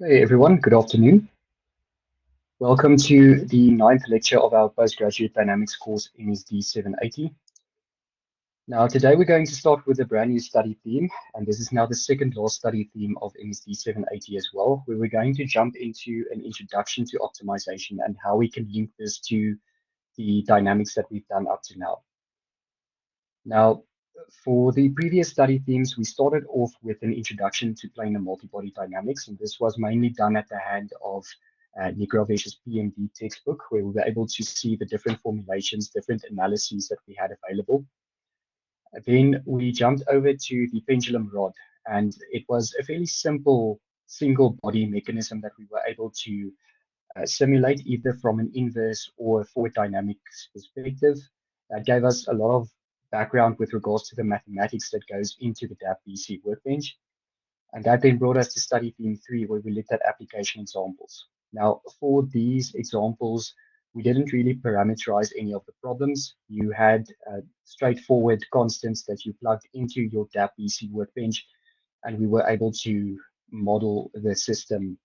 Hey everyone, good afternoon. Welcome to the ninth lecture of our postgraduate dynamics course MSD 780. Now today we're going to start with a brand new study theme, and this is now the second last study theme of MSD 780 as well, where we're going to jump into an introduction to optimization and how we can link this to the dynamics that we've done up to now. Now, for the previous study themes, we started off with an introduction to planar multibody dynamics, and this was mainly done at the hand of Negrovesh's PMD textbook, where we were able to see the different formulations, different analyses that we had available. Then we jumped over to the pendulum rod, and it was a fairly simple single body mechanism that we were able to simulate either from an inverse or forward dynamics perspective. That gave us a lot of background with regards to the mathematics that goes into the dap-BC workbench. And that then brought us to study theme 3, where we looked at application examples. Now, for these examples, we didn't really parameterize any of the problems. You had straightforward constants that you plugged into your dap-BC workbench, and we were able to model the system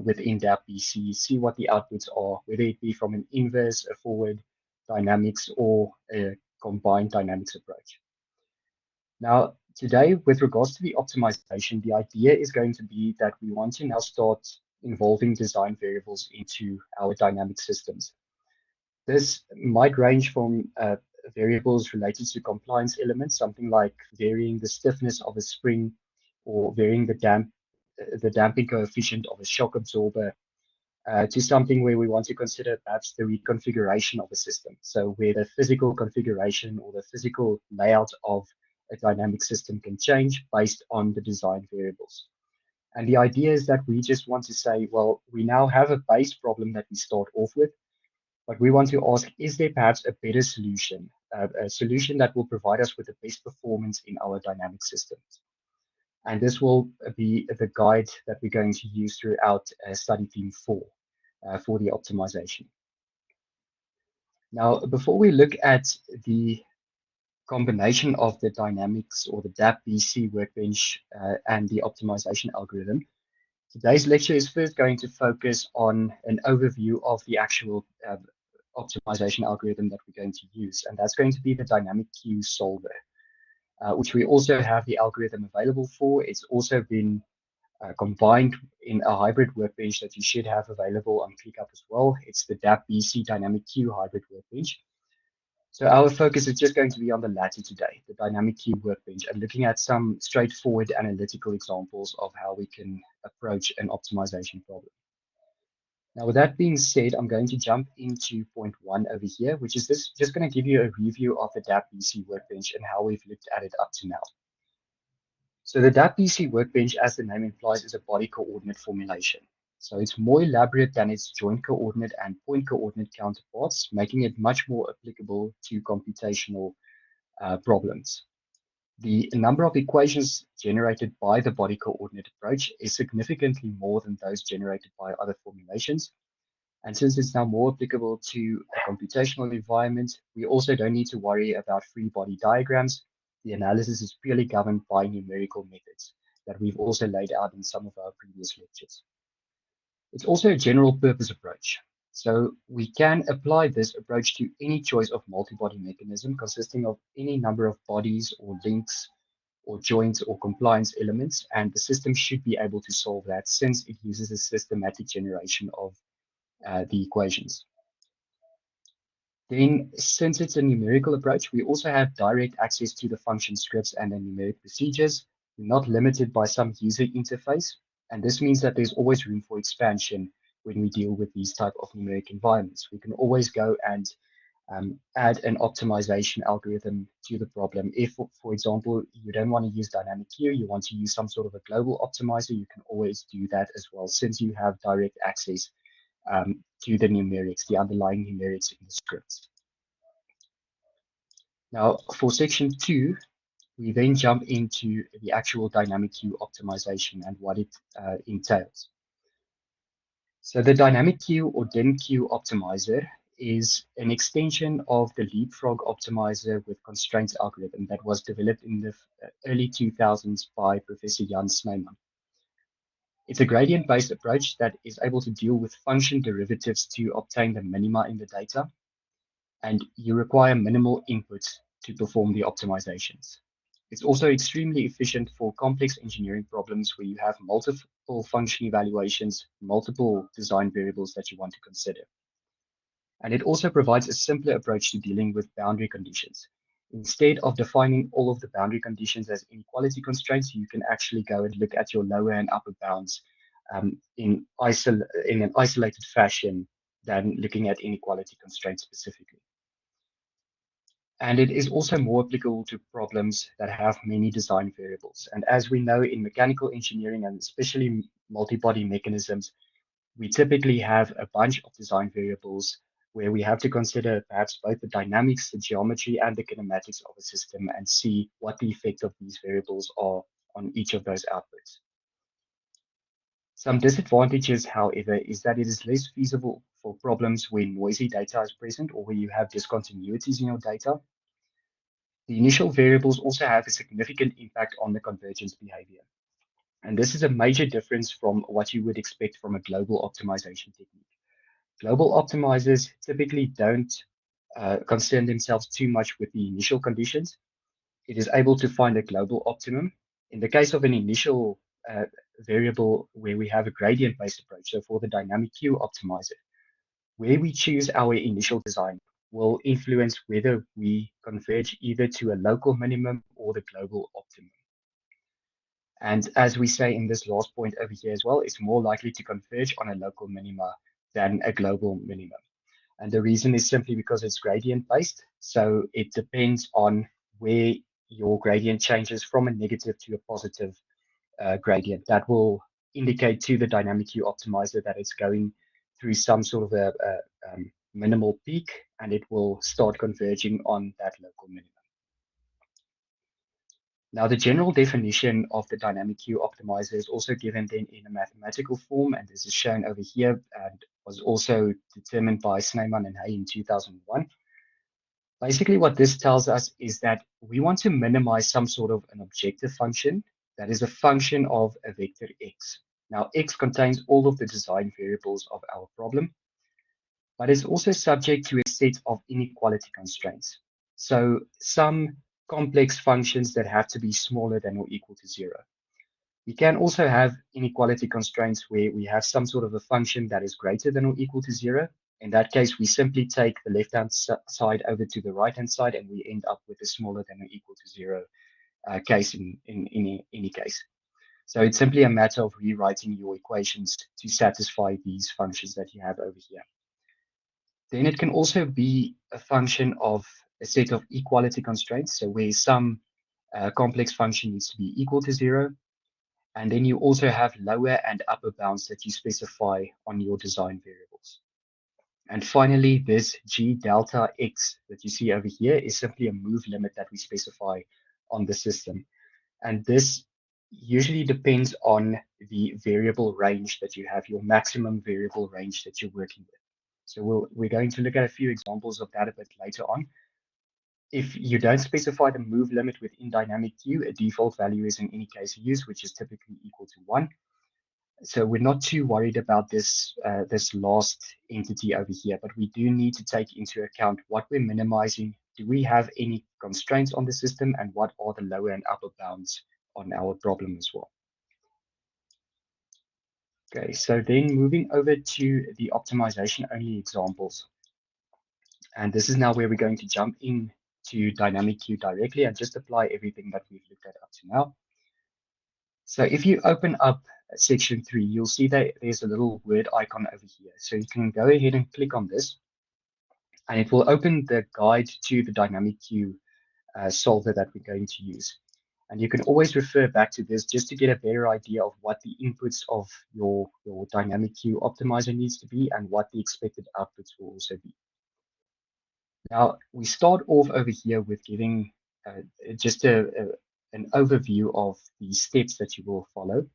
within dap-BC, see what the outputs are, whether it be from an inverse, a forward dynamics, or a combined dynamics approach. Now, today, with regards to the optimization, the idea is going to be that we want to now start involving design variables into our dynamic systems. This might range from variables related to compliance elements, something like varying the stiffness of a spring or varying the damping coefficient of a shock absorber, to something where we want to consider perhaps the reconfiguration of a system. So where the physical configuration or the physical layout of a dynamic system can change based on the design variables. And the idea is that we just want to say, well, we now have a base problem that we start off with, but we want to ask, is there perhaps a better solution, a solution that will provide us with the best performance in our dynamic systems? And this will be the guide that we're going to use throughout study theme 4 for the optimization. Now, before we look at the combination of the dynamics or the dap-BC workbench and the optimization algorithm, today's lecture is first going to focus on an overview of the actual optimization algorithm that we're going to use, and that's going to be the dynamic Q solver, which we also have the algorithm available for. It's also been combined in a hybrid workbench that you should have available on ClickUp as well. It's the dap-BC dynamic Q hybrid workbench. So our focus is just going to be on the latter today, the dynamic Q workbench, and looking at some straightforward analytical examples of how we can approach an optimization problem. Now, with that being said, I'm going to jump into point 1 over here, which is just going to give you a review of the dap-BC workbench and how we've looked at it up to now. So the dap-BC workbench, as the name implies, is a body coordinate formulation. So it's more elaborate than its joint coordinate and point coordinate counterparts, making it much more applicable to computational problems. The number of equations generated by the body coordinate approach is significantly more than those generated by other formulations. And since it's now more applicable to a computational environment, we also don't need to worry about free body diagrams. The analysis is purely governed by numerical methods that we've also laid out in some of our previous lectures. It's also a general purpose approach. So we can apply this approach to any choice of multi-body mechanism consisting of any number of bodies or links or joints or compliance elements, and the system should be able to solve that since it uses a systematic generation of the equations. Then, since it's a numerical approach, we also have direct access to the function scripts and the numeric procedures. We're not limited by some user interface, and this means that there's always room for expansion when we deal with these type of numeric environments. We can always go and add an optimization algorithm to the problem. If, for example, you don't want to use dynamic Q, you want to use some sort of a global optimizer, you can always do that as well, since you have direct access to the numerics, the underlying numerics in the scripts. Now, for section 2, we then jump into the actual dynamic Q optimization and what it entails. So the dynamic Q or dynq optimizer is an extension of the leapfrog optimizer with constraints algorithm that was developed in the early 2000s by Professor Jan Snyman. It's a gradient-based approach that is able to deal with function derivatives to obtain the minima in the data, and you require minimal inputs to perform the optimizations. It's also extremely efficient for complex engineering problems where you have multiple function evaluations, multiple design variables that you want to consider. And it also provides a simpler approach to dealing with boundary conditions. Instead of defining all of the boundary conditions as inequality constraints, you can actually go and look at your lower and upper bounds in an isolated fashion than looking at inequality constraints specifically. And it is also more applicable to problems that have many design variables. And as we know in mechanical engineering and especially multibody mechanisms, we typically have a bunch of design variables where we have to consider perhaps both the dynamics, the geometry, and the kinematics of a system and see what the effect of these variables are on each of those outputs. Some disadvantages, however, is that it is less feasible for problems where noisy data is present or where you have discontinuities in your data. The initial variables also have a significant impact on the convergence behavior. And this is a major difference from what you would expect from a global optimization technique. Global optimizers typically don't concern themselves too much with the initial conditions. It is able to find a global optimum. In the case of an initial variable where we have a gradient-based approach, so for the dynamic Q optimizer, where we choose our initial design will influence whether we converge either to a local minimum or the global optimum. And as we say in this last point over here as well, it's more likely to converge on a local minima than a global minimum. And the reason is simply because it's gradient based. So it depends on where your gradient changes from a negative to a positive gradient. That will indicate to the dynamic Q optimizer that it's going through some sort of a minimal peak, and it will start converging on that local minimum. Now, the general definition of the dynamic Q optimizer is also given then in a mathematical form, and this is shown over here and was also determined by Snyman and Hay in 2001. Basically, what this tells us is that we want to minimize some sort of an objective function that is a function of a vector x. Now, x contains all of the design variables of our problem, but it's also subject to a set of inequality constraints. So some complex functions that have to be smaller than or equal to 0. We can also have inequality constraints where we have some sort of a function that is greater than or equal to 0. In that case, we simply take the left-hand side over to the right-hand side, and we end up with a smaller than or equal to 0 case in any case. So it's simply a matter of rewriting your equations to satisfy these functions that you have over here. Then it can also be a function of a set of equality constraints, so where some complex function needs to be equal to 0. And then you also have lower and upper bounds that you specify on your design variables. And finally, this G delta X that you see over here is simply a move limit that we specify on the system. And this usually depends on the variable range that you have, your maximum variable range that you're working with. So we're going to look at a few examples of that a bit later on. If you don't specify the move limit within dynamic Q, a default value is in any case used, which is typically equal to 1. So we're not too worried about this last entity over here, but we do need to take into account what we're minimizing. Do we have any constraints on the system, and what are the lower and upper bounds on our problem as well? Okay, so then moving over to the optimization only examples. And this is now where we're going to jump in to dynamic Q directly and just apply everything that we've looked at up to now. So if you open up section 3, you'll see that there's a little word icon over here. So you can go ahead and click on this, and it will open the guide to the dynamic Q solver that we're going to use. And you can always refer back to this just to get a better idea of what the inputs of your dynamic Q optimizer needs to be and what the expected outputs will also be. Now, we start off over here with giving just an overview of the steps that you will follow.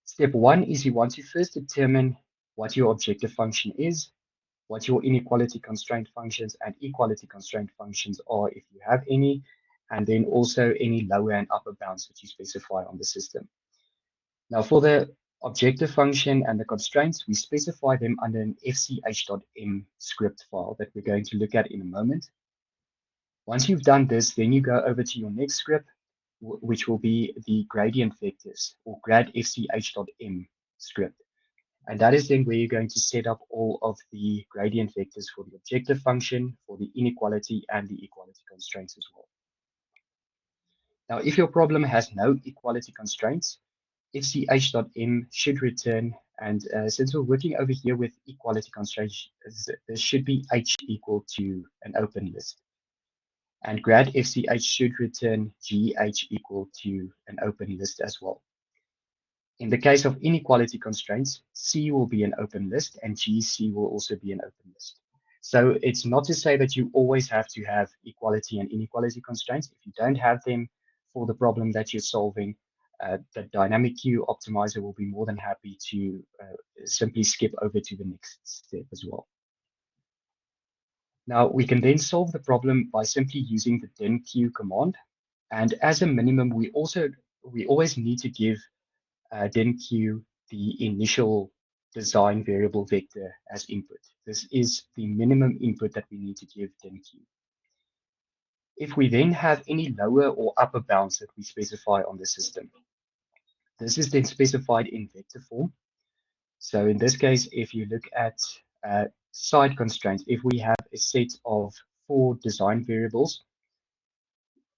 Step 1 is you want to first determine what your objective function is, what your inequality constraint functions and equality constraint functions are if you have any, and then also any lower and upper bounds that you specify on the system. Now, for the Objective function and the constraints, we specify them under an fch.m script file that we're going to look at in a moment. Once you've done this, then you go over to your next script, which will be the gradient vectors or grad.fch.m script. And that is then where you're going to set up all of the gradient vectors for the objective function, for the inequality, and the equality constraints as well. Now, if your problem has no equality constraints, fch.m should return, and since we're working over here with equality constraints, there should be h equal to an open list. And grad fch should return gh equal to an open list as well. In the case of inequality constraints, C will be an open list and GC will also be an open list. So it's not to say that you always have to have equality and inequality constraints. If you don't have them for the problem that you're solving, the dynamic Q optimizer will be more than happy to simply skip over to the next step as well. Now we can then solve the problem by simply using the dynq command. And as a minimum, we always need to give dynq the initial design variable vector as input. This is the minimum input that we need to give dynq. If we then have any lower or upper bounds that we specify on the system, this is then specified in vector form. So in this case, if you look at side constraints, if we have a set of 4 design variables,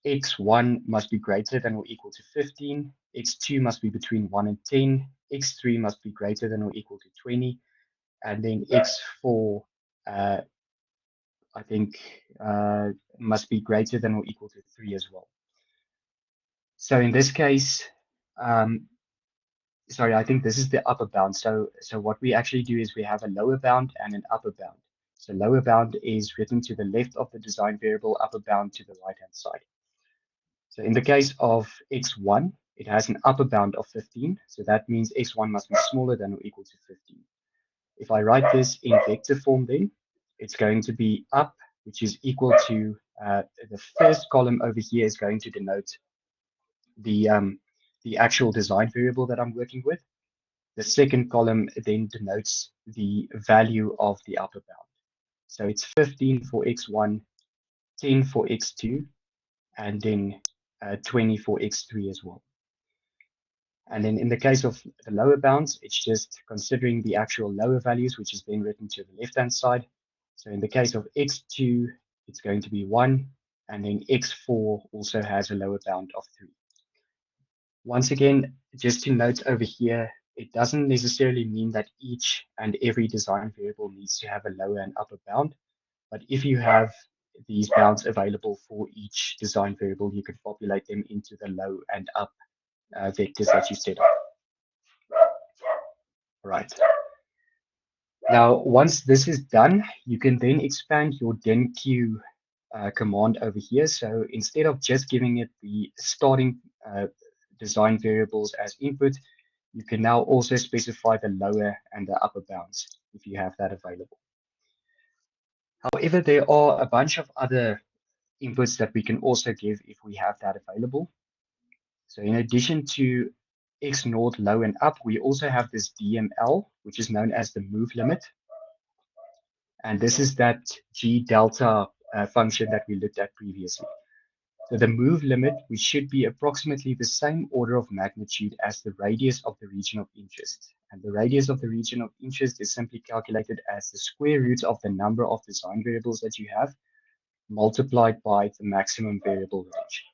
x1 must be greater than or equal to 15, x2 must be between 1 and 10, x3 must be greater than or equal to 20, and then x4, I think, must be greater than or equal to 3 as well. So in this case, sorry, I think this is the upper bound. So what we actually do is we have a lower bound and an upper bound. So lower bound is written to the left of the design variable, upper bound to the right-hand side. So in the case of x1, it has an upper bound of 15. So that means x1 must be smaller than or equal to 15. If I write this in vector form, then it's going to be up, which is equal to the first column over here is going to denote the actual design variable that I'm working with. The second column then denotes the value of the upper bound. So it's 15 for x1, 10 for x2, and then 20 for x3 as well. And then in the case of the lower bounds, it's just considering the actual lower values, which is then written to the left-hand side. So in the case of x2, it's going to be 1, and then x4 also has a lower bound of 3. Once again, just to note over here, it doesn't necessarily mean that each and every design variable needs to have a lower and upper bound. But if you have these bounds available for each design variable, you can populate them into the low and up vectors that you set up. Right. Now, once this is done, you can then expand your dynq command over here. So instead of just giving it the starting design variables as input, you can now also specify the lower and the upper bounds if you have that available. However, there are a bunch of other inputs that we can also give if we have that available. So in addition to x naught low and up, we also have this DML, which is known as the move limit. And this is that G delta function that we looked at previously. So the move limit, which should be approximately the same order of magnitude as the radius of the region of interest. And the radius of the region of interest is simply calculated as the square root of the number of design variables that you have multiplied by the maximum variable range.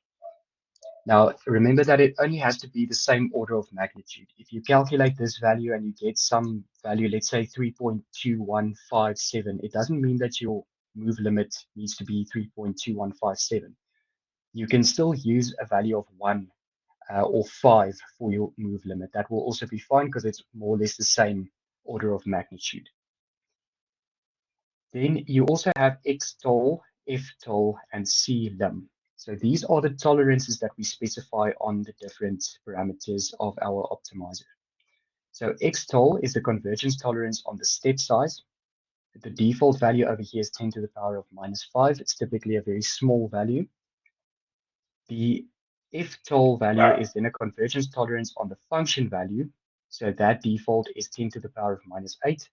Now, remember that it only has to be the same order of magnitude. If you calculate this value and you get some value, let's say 3.2157, it doesn't mean that your move limit needs to be 3.2157. You can still use a value of 1 or 5 for your move limit. That will also be fine because it's more or less the same order of magnitude. Then you also have xtol, ftol, and clim. So these are the tolerances that we specify on the different parameters of our optimizer. So xtol is the convergence tolerance on the step size. The default value over here is 10 to the power of -5. It's typically a very small value. The ftol value is then a convergence tolerance on the function value. So that default is 10 to the power of minus 8.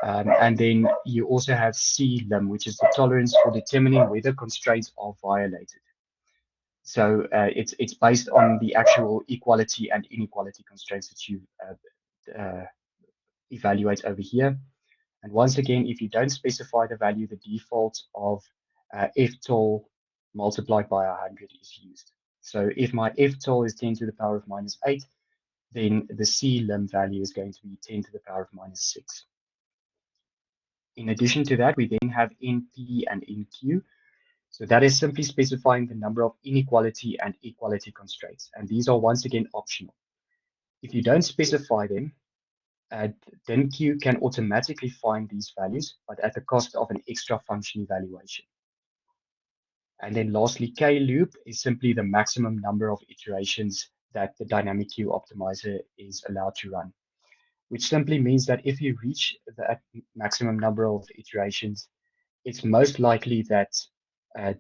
And then you also have clim, which is the tolerance for determining whether constraints are violated. So it's based on the actual equality and inequality constraints that you evaluate over here. And once again, if you don't specify the value, the default of ftol multiplied by 100 is used. So if my ftol is 10 to the power of minus 8, then the clim value is going to be 10 to the power of minus 6. In addition to that, we then have np and nq. So that is simply specifying the number of inequality and equality constraints. And these are once again optional. If you don't specify them, then Q can automatically find these values, but at the cost of an extra function evaluation. And then lastly, K loop is simply the maximum number of iterations that the dynamic Q optimizer is allowed to run, which simply means that if you reach that maximum number of iterations, it's most likely that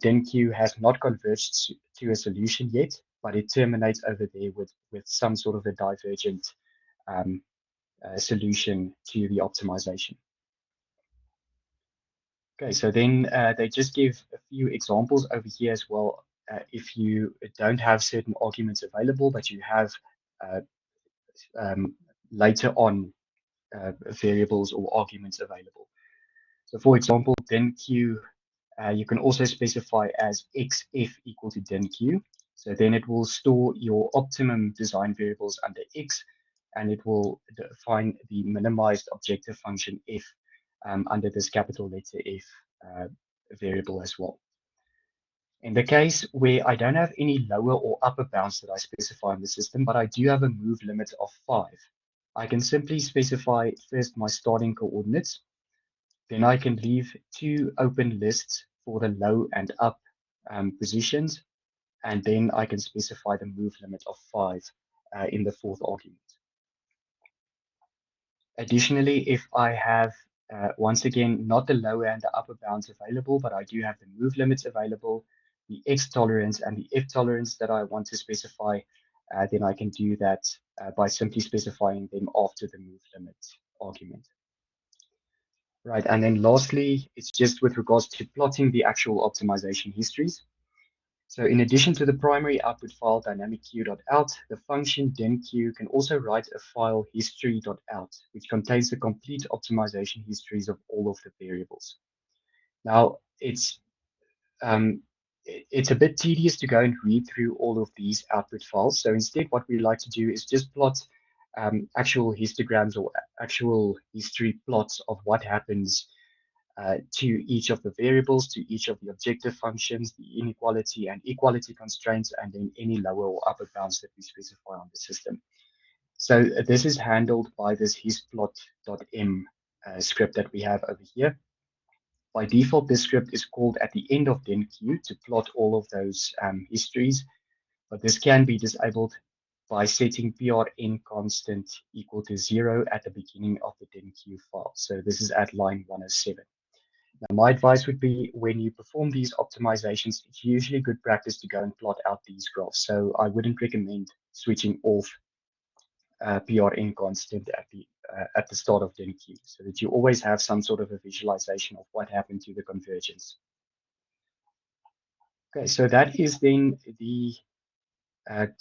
dynq has not converged to a solution yet, but it terminates over there with some sort of a divergent solution to the optimization. Okay, so then they just give a few examples over here as well. If you don't have certain arguments available, but you have uh, later on variables or arguments available. So for example, dynq, you can also specify as xf equal to dynq. So then it will store your optimum design variables under x, and it will define the minimized objective function f under this capital letter F variable as well. In the case where I don't have any lower or upper bounds that I specify in the system, but I do have a move limit of 5, I can simply specify first my starting coordinates. Then I can leave 2 open lists for the low and up positions, and then I can specify the move limit of 5 in the fourth argument. Additionally, if I have, once again, not the lower and the upper bounds available, but I do have the move limits available, the X tolerance and the F tolerance that I want to specify, then I can do that by simply specifying them after the move limit argument. Right, and then lastly, it's just with regards to plotting the actual optimization histories. So in addition to the primary output file dynamic.q.out, the function dynq can also write a file history.out, which contains the complete optimization histories of all of the variables. Now, it's a bit tedious to go and read through all of these output files. So instead, what we like to do is just plot actual histograms or actual history plots of what happens to each of the variables, to each of the objective functions, the inequality and equality constraints, and then any lower or upper bounds that we specify on the system. So this is handled by this hisplot.m script that we have over here. By default, this script is called at the end of dynq to plot all of those histories, but this can be disabled by setting prn constant equal to 0 at the beginning of the dynq file. So this is at line 107. Now, my advice would be when you perform these optimizations, it's usually good practice to go and plot out these graphs. So I wouldn't recommend switching off prn constant at the start of dynq, so that you always have some sort of a visualization of what happened to the convergence. Okay, so that is then the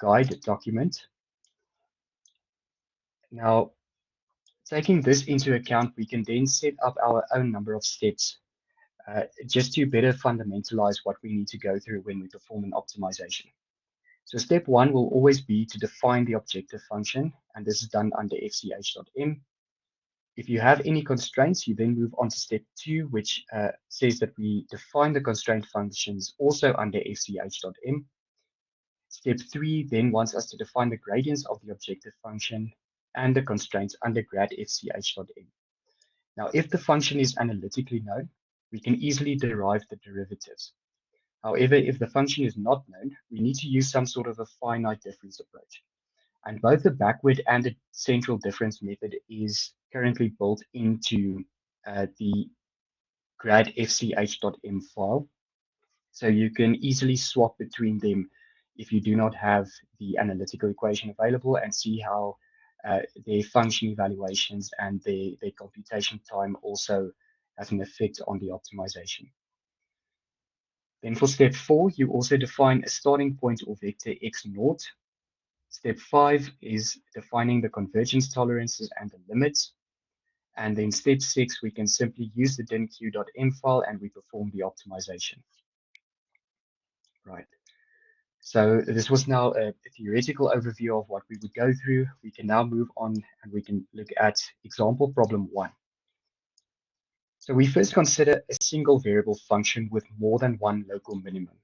guide document. Now, taking this into account, we can then set up our own number of steps just to better fundamentalize what we need to go through when we perform an optimization. So step 1 will always be to define the objective function, and this is done under fch.m. If you have any constraints, you then move on to step 2, which says that we define the constraint functions also under fch.m. Step 3 then wants us to define the gradients of the objective function and the constraints under grad fch.m. Now, if the function is analytically known, we can easily derive the derivatives. However, if the function is not known, we need to use some sort of a finite difference approach. And both the backward and the central difference method is currently built into the grad fch.m file. So you can easily swap between them if you do not have the analytical equation available and see how their function evaluations and their computation time also has an effect on the optimization. Then for step 4, you also define a starting point or vector x naught. Step 5 is defining the convergence tolerances and the limits. And then step 6, we can simply use the dynq.m file and we perform the optimization. Right. So this was now a theoretical overview of what we would go through. We can now move on and we can look at example problem 1. So we first consider a single variable function with more than one local minimum.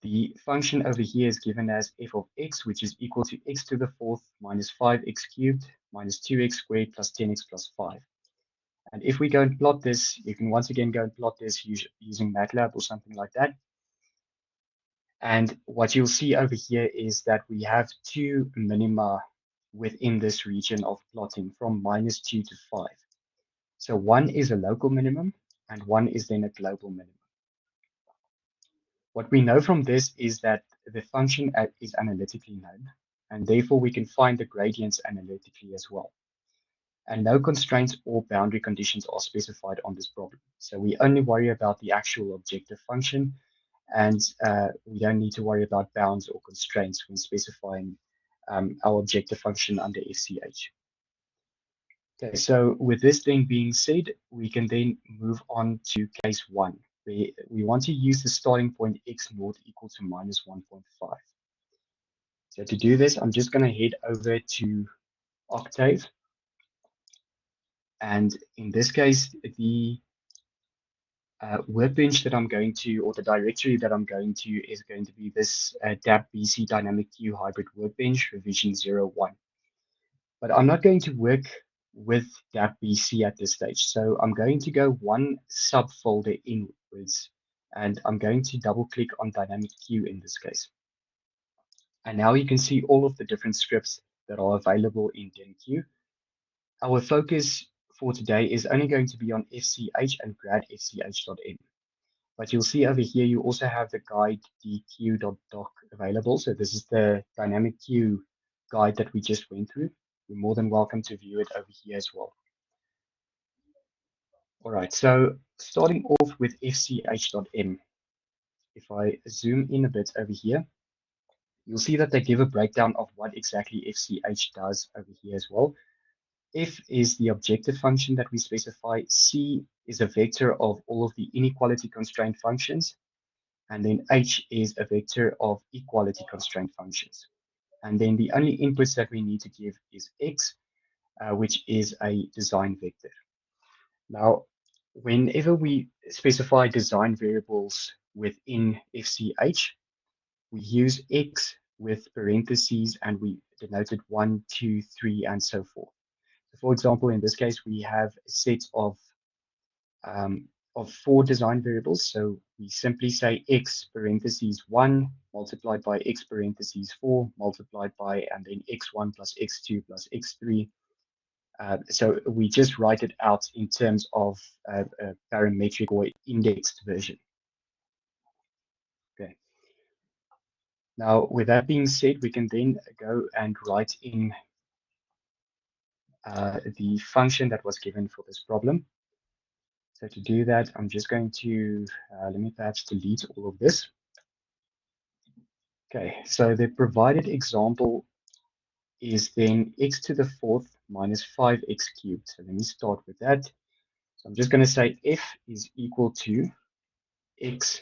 The function over here is given as f of x, which is equal to x to the fourth minus 5x cubed minus 2x squared plus 10x plus 5. And if we go and plot this, you can once again go and plot this using MATLAB or something like that. And what you'll see over here is that we have two minima within this region of plotting from -2 to 5. So one is a local minimum and one is then a global minimum. What we know from this is that the function is analytically known, and therefore we can find the gradients analytically as well. And no constraints or boundary conditions are specified on this problem. So we only worry about the actual objective function, and we don't need to worry about bounds or constraints when specifying our objective function under FCH. Okay, so with this then being said, we can then move on to case 1. We want to use the starting point x naught equal to -1.5. So to do this, I'm just going to head over to Octave. And in this case, the workbench that I'm going to, or the directory that I'm going to, is going to be this dap.bc dynamic queue hybrid workbench revision 01. But I'm not going to work with dap.bc at this stage. So I'm going to go one subfolder inwards, and I'm going to double click on dynamic queue in this case. And now you can see all of the different scripts that are available in dynq. Our focus for today is only going to be on FCH and grad FCH.m. But you'll see over here, you also have the guide dq.doc available. So this is the dynamic queue guide that we just went through. You're more than welcome to view it over here as well. All right, so starting off with fch.m, if I zoom in a bit over here, you'll see that they give a breakdown of what exactly fch does over here as well. F is the objective function that we specify. C is a vector of all of the inequality constraint functions. And then H is a vector of equality constraint functions. And then the only inputs that we need to give is X, which is a design vector. Now, whenever we specify design variables within FCH, we use X with parentheses and we denote it 1, 2, 3, and so forth. So for example, in this case, we have a set of 4 design variables. So we simply say x parentheses 1 multiplied by x parentheses 4 multiplied by, and then x1 plus x2 plus x3. So we just write it out in terms of a parametric or indexed version. Okay. Now, with that being said, we can then go and write in the function that was given for this problem. So to do that, I'm just going to, let me perhaps delete all of this. Okay, so the provided example is then x to the fourth minus 5x cubed. So let me start with that. So I'm just going to say f is equal to x.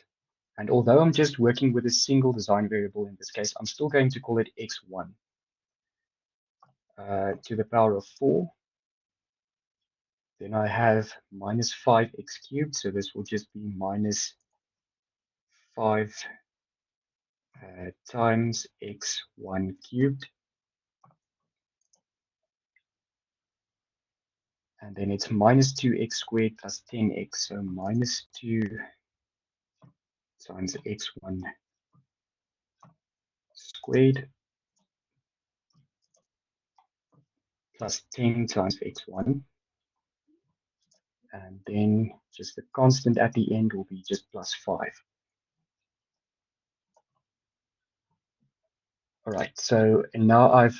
And although I'm just working with a single design variable in this case, I'm still going to call it x1 to the power of 4. Then I have minus 5x cubed. So this will just be minus 5 times x1 cubed. And then it's minus 2x squared plus 10x. So minus 2 times x1 squared plus 10 times x1. And then just the constant at the end will be just plus 5. All right, so now I've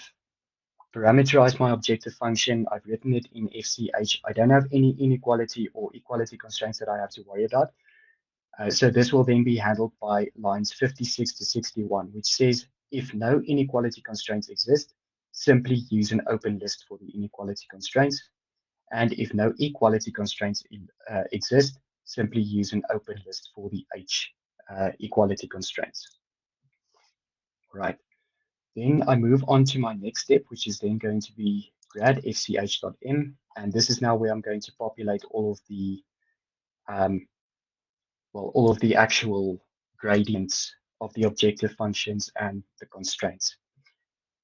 parameterize my objective function. I've written it in FCH. I don't have any inequality or equality constraints that I have to worry about. So this will then be handled by lines 56 to 61, which says if no inequality constraints exist, simply use an open list for the inequality constraints. And if no equality constraints exist, simply use an open list for the H equality constraints. Right. Then I move on to my next step, which is then going to be grad fch.m. And this is now where I'm going to populate all of the all of the actual gradients of the objective functions and the constraints.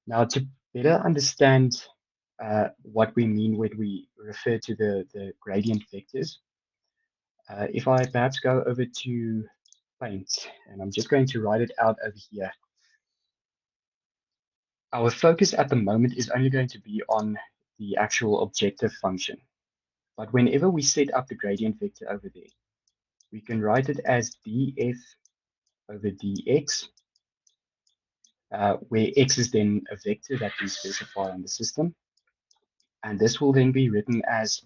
Now, to better understand what we mean when we refer to the gradient vectors, if I perhaps go over to Paint, and I'm just going to write it out over here. Our focus at the moment is only going to be on the actual objective function. But whenever we set up the gradient vector over there, we can write it as df over dx, where x is then a vector that we specify on the system. And this will then be written as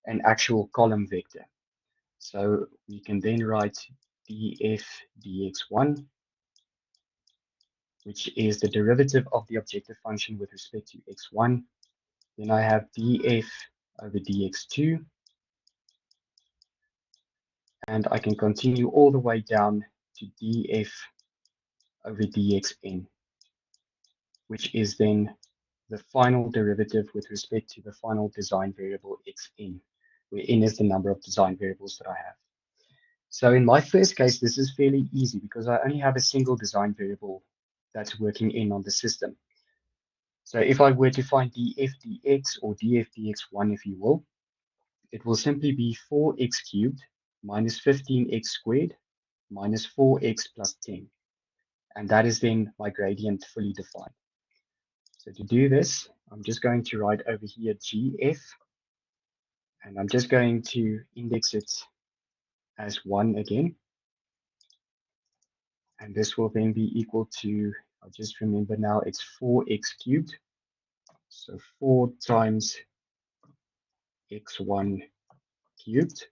an actual column vector. So we can then write df dx1, which is the derivative of the objective function with respect to x1. Then I have df over dx2, and I can continue all the way down to df over dxn, which is then the final derivative with respect to the final design variable xn, where n is the number of design variables that I have. So in my first case, this is fairly easy because I only have a single design variable that's working in on the system. So if I were to find df dx or df dx1, if you will, it will simply be 4x cubed minus 15x squared minus 4x plus 10. And that is then my gradient fully defined. So to do this, I'm just going to write over here gf, and I'm just going to index it as 1 again. And this will then be equal to, I'll just remember now, it's 4x cubed. So 4 times x1 cubed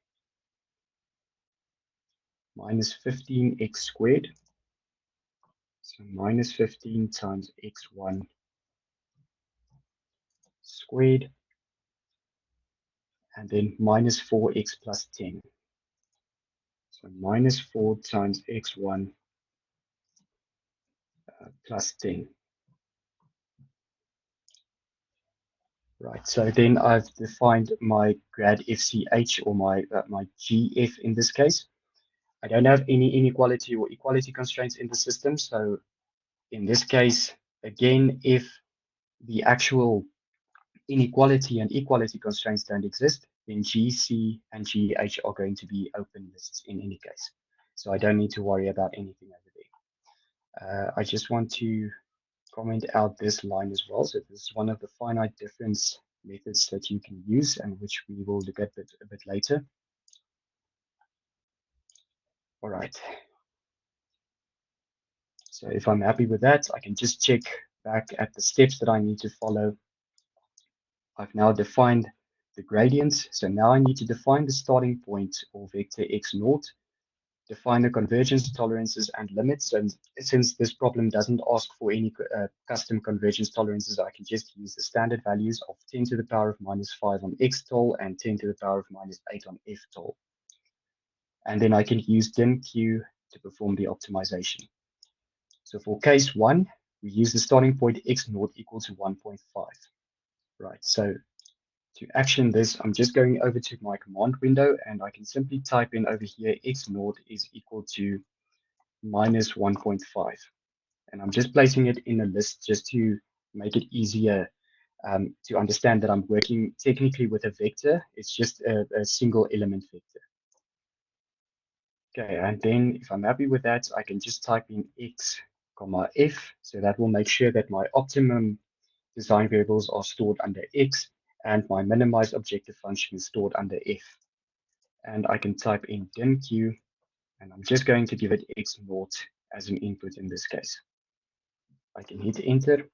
minus 15x squared. So minus 15 times x1 squared, and then minus 4x plus 10. So minus 4 times x1 plus 10. Right, so then I've defined my grad FCH, or my GF in this case. I don't have any inequality or equality constraints in the system. So in this case, again, if the actual inequality and equality constraints don't exist, then GC and GH are going to be open lists in any case. So I don't need to worry about anything over there. I just want to comment out this line as well. So this is one of the finite difference methods that you can use, and which we will look at a bit later. All right. So if I'm happy with that, I can just check back at the steps that I need to follow. I've now defined the gradients. So now I need to define the starting point, or vector x naught, define the convergence tolerances and limits. And since this problem doesn't ask for any custom convergence tolerances, I can just use the standard values of 10 to the power of minus 5 on x tol and 10 to the power of minus 8 on f tol. And then I can use dynq to perform the optimization. So for case 1, we use the starting point x naught equal to 1.5. Right, so to action this, I'm just going over to my command window, and I can simply type in over here x naught is equal to minus 1.5. And I'm just placing it in a list just to make it easier to understand that I'm working technically with a vector. It's just a single element vector. Okay, and then if I'm happy with that, I can just type in x comma f. So that will make sure that my optimum design variables are stored under x, and my minimized objective function is stored under f. And I can type in dynq, and I'm just going to give it x naught as an input in this case. I can hit enter.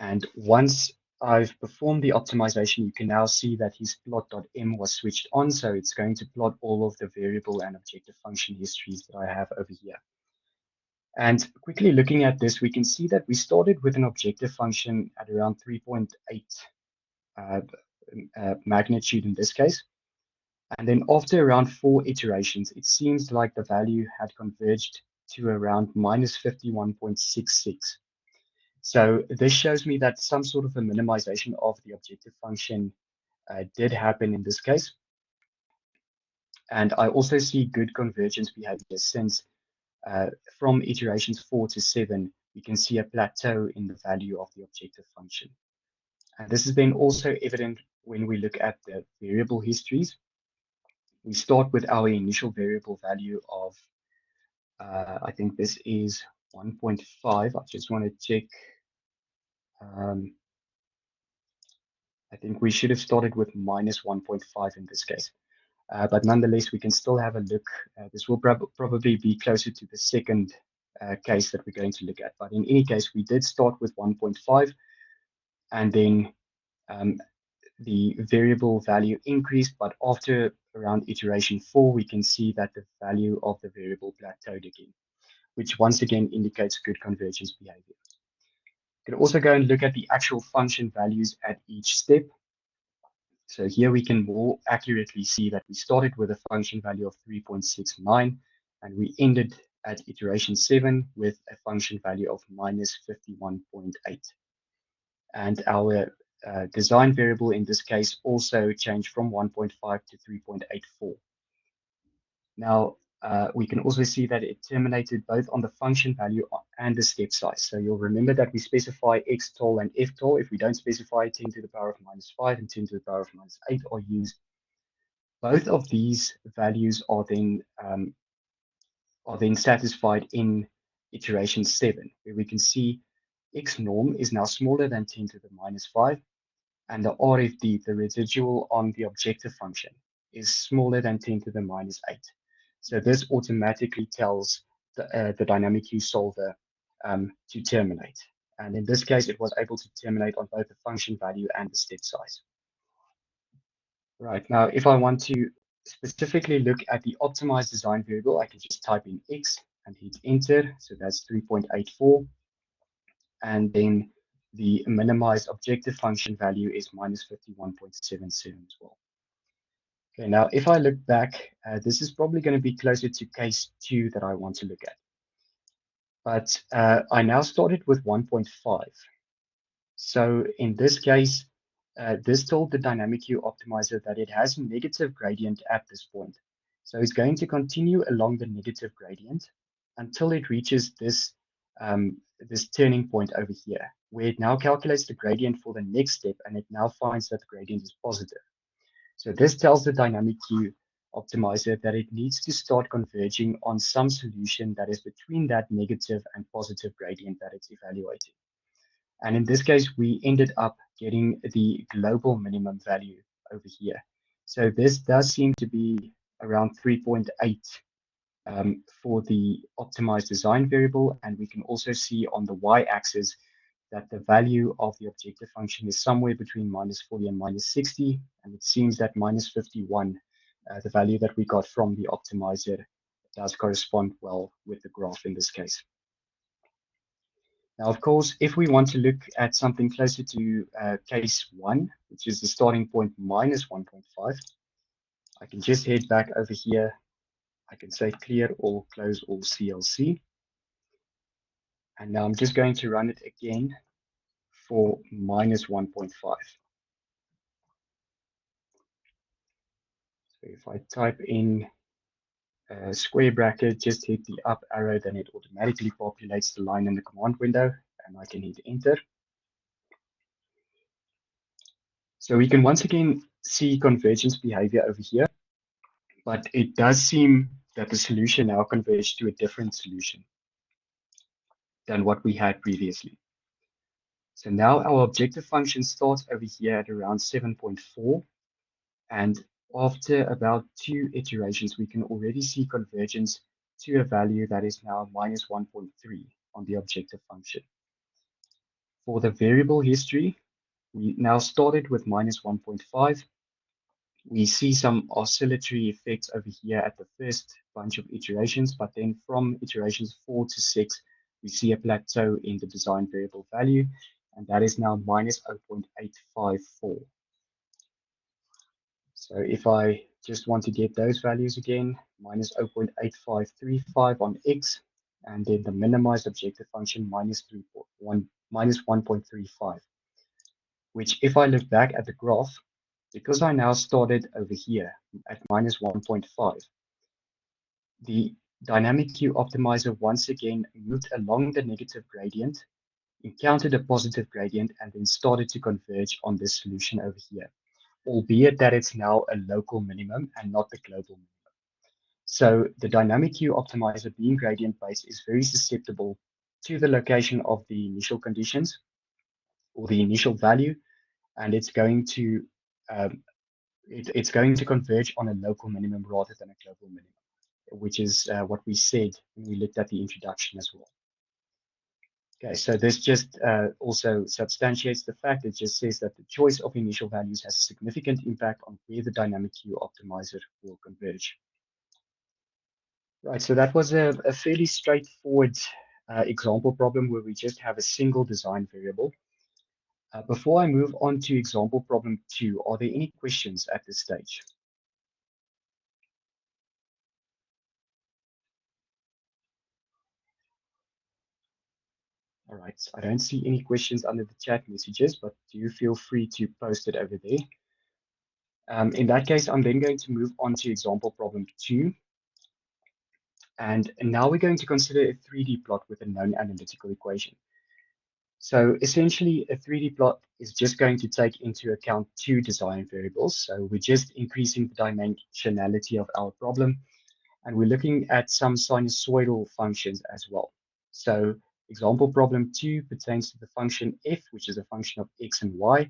And once I've performed the optimization, you can now see that his plot.m was switched on. So it's going to plot all of the variable and objective function histories that I have over here. And quickly looking at this, we can see that we started with an objective function at around 3.8 magnitude in this case. And then after around 4 iterations, it seems like the value had converged to around minus 51.66. So this shows me that some sort of a minimization of the objective function did happen in this case. And I also see good convergence behavior since from iterations 4 to 7, we can see a plateau in the value of the objective function. And this is then also evident when we look at the variable histories. We start with our initial variable value of, I think this is 1.5. I just want to check. I think we should have started with minus 1.5 in this case. But nonetheless, we can still have a look. This will probably be closer to the second case that we're going to look at. But in any case, we did start with 1.5, and then the variable value increased. But after around iteration 4, we can see that the value of the variable plateaued again, which once again indicates good convergence behavior. You can also go and look at the actual function values at each step. So here we can more accurately see that we started with a function value of 3.69 and we ended at iteration 7 with a function value of minus 51.8. And our design variable in this case also changed from 1.5 to 3.84. Now, we can also see that it terminated both on the function value and the step size. So you'll remember that we specify xtol and ftol. If we don't specify 10 to the power of minus 5 and 10 to the power of minus 8 are used. Both of these values are then satisfied in iteration 7, where we can see x norm is now smaller than 10 to the minus 5, and the RFD, the residual on the objective function, is smaller than 10 to the minus 8. So this automatically tells the dynamic Q solver to terminate. And in this case, it was able to terminate on both the function value and the step size. Right, now if I want to specifically look at the optimized design variable, I can just type in x and hit enter. So that's 3.84. And then the minimized objective function value is minus 51.77 as well. Okay, now if I look back, this is probably going to be closer to case 2 that I want to look at. But I now started with 1.5. So in this case, this told the dynamic Q optimizer that it has a negative gradient at this point. So it's going to continue along the negative gradient until it reaches this, this turning point over here, where it now calculates the gradient for the next step, and it now finds that the gradient is positive. So this tells the dynamic Q optimizer that it needs to start converging on some solution that is between that negative and positive gradient that it's evaluating. And in this case, we ended up getting the global minimum value over here. So this does seem to be around 3.8 for the optimized design variable. And we can also see on the y-axis that the value of the objective function is somewhere between minus 40 and minus 60. And it seems that minus 51, the value that we got from the optimizer, does correspond well with the graph in this case. Now, of course, if we want to look at something closer to case 1, which is the starting point minus 1.5, I can just head back over here. I can say clear or close all CLC. And now I'm just going to run it again for minus 1.5. So if I type in a square bracket, just hit the up arrow, then it automatically populates the line in the command window, and I can hit enter. So we can once again see convergence behavior over here, but it does seem that the solution now converged to a different solution than what we had previously. So now our objective function starts over here at around 7.4, and after about 2 iterations, we can already see convergence to a value that is now minus 1.3 on the objective function. For the variable history, we now started with minus 1.5. We see some oscillatory effects over here at the first bunch of iterations, but then from iterations 4 to 6, we see a plateau in the design variable value, and that is now minus 0.854. So if I just want to get those values again, minus 0.8535 on x, and then the minimized objective function minus 1.35, which if I look back at the graph, because I now started over here at minus 1.5, the dynamic Q optimizer once again moved along the negative gradient, encountered a positive gradient, and then started to converge on this solution over here, albeit that it's now a local minimum and not the global minimum. So the dynamic Q optimizer being gradient based is very susceptible to the location of the initial conditions or the initial value, and it's going to it's going to converge on a local minimum rather than a global minimum, which is what we said when we looked at the introduction as well. Okay, so this just also substantiates the fact. It just says that the choice of initial values has a significant impact on where the dynamic Q optimizer will converge. Right, so that was a fairly straightforward example problem where we just have a single design variable. Before I move on to example problem 2, are there any questions at this stage? All right, I don't see any questions under the chat messages, but do feel free to post it over there. In that case, I'm then going to move on to example problem 2. And now we're going to consider a 3D plot with a known analytical equation. So essentially, a 3D plot is just going to take into account two design variables. So we're just increasing the dimensionality of our problem, and we're looking at some sinusoidal functions as well. So example problem 2 pertains to the function f, which is a function of x and y,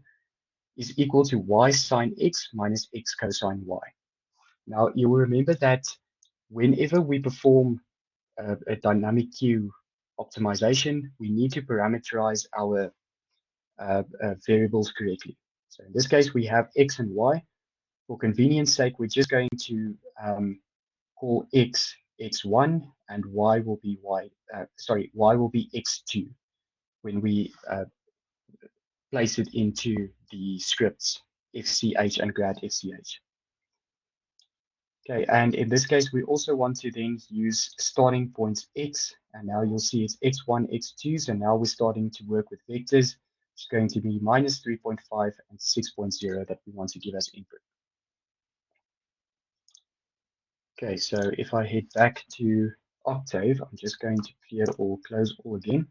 is equal to y sine x minus x cosine y. Now, you will remember that whenever we perform a dynamic Q optimization, we need to parameterize our variables correctly. So in this case, we have x and y. For convenience sake, we're just going to call x x1 and y will be y will be x2 when we place it into the scripts fch and grad fch. Okay, and in this case, we also want to then use starting points x, and now you'll see it's x1, x2, so now we're starting to work with vectors. It's going to be minus 3.5 and 6.0 that we want to give as input. Okay, so if I head back to Octave, I'm just going to clear or close all again.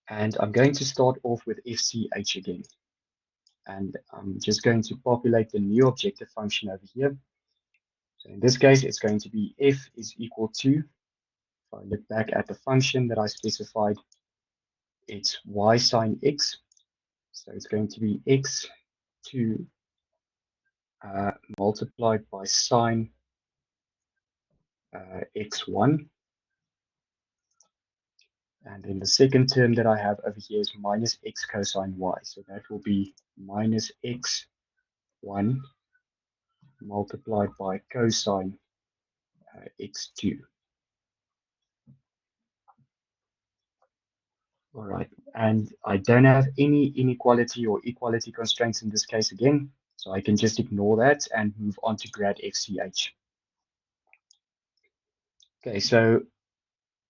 And I'm going to start off with fch again. And I'm just going to populate the new objective function over here. So in this case, it's going to be f is equal to, if I look back at the function that I specified, it's y sine x. So it's going to be x2 multiplied by sine x1. And then the second term that I have over here is minus x cosine y. So that will be minus x1 multiplied by cosine x2. All right, and I don't have any inequality or equality constraints in this case again, so I can just ignore that and move on to grad fch. Okay, so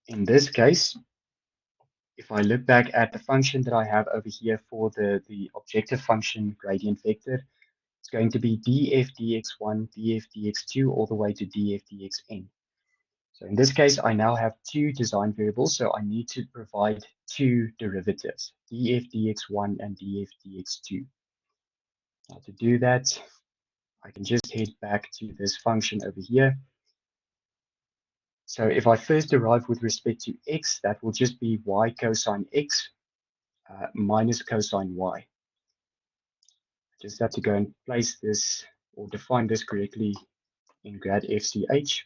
in this case, if I look back at the function that I have over here for the objective function gradient vector, it's going to be df dx1, df dx2, all the way to df dxn. So in this case, I now have two design variables, so I need to provide two derivatives, df dx1 and df dx2. Now to do that, I can just head back to this function over here. So if I first derive with respect to x, that will just be y cosine x minus cosine y. I just have to go and place this or define this correctly in grad fch.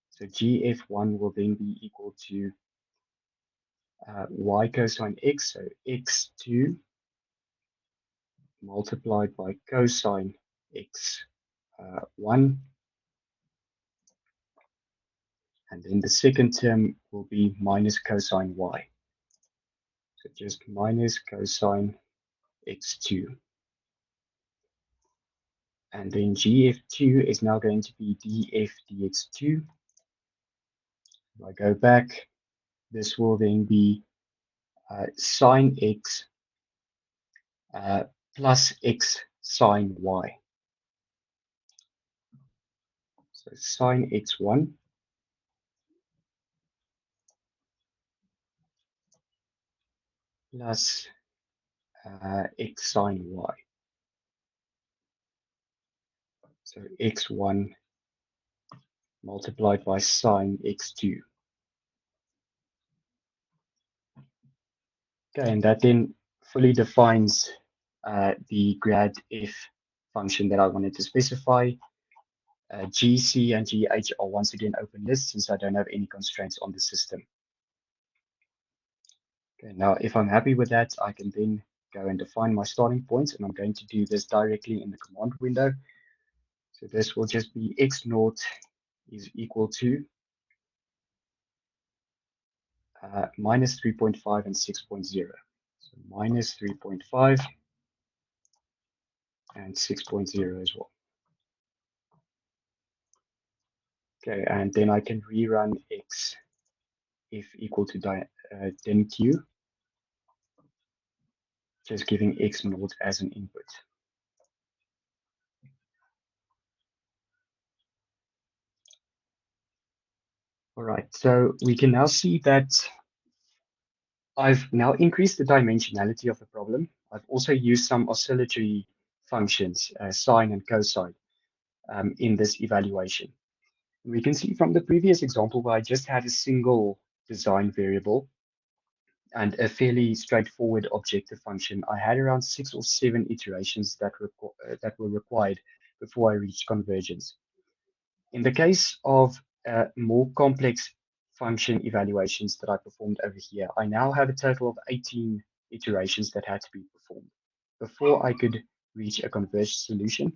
So gf1 will then be equal to y cosine x, so x2 multiplied by cosine x1, and then the second term will be minus cosine y. So just minus cosine x2. And then gf2 is now going to be df dx2. If I go back, this will then be sine x plus x sine y. So sine x1 plus x sine y. So x1 multiplied by sine x2. Okay, and that then fully defines the grad f function that I wanted to specify. GC and GH are once again open lists since I don't have any constraints on the system. Okay, now if I'm happy with that, I can then go and define my starting points, and I'm going to do this directly in the command window. So this will just be x naught is equal to minus 3.5 and 6.0. So minus 3.5 and 6.0 as well. Okay, and then I can rerun x if equal to dynq, just giving x naught as an input. All right, so we can now see that I've now increased the dimensionality of the problem. I've also used some oscillatory functions, sine and cosine, in this evaluation. We can see from the previous example where I just had a single design variable and a fairly straightforward objective function, I had around 6 or 7 iterations that were required before I reached convergence. In the case of more complex function evaluations that I performed over here, I now have a total of 18 iterations that had to be performed before I could reach a converged solution.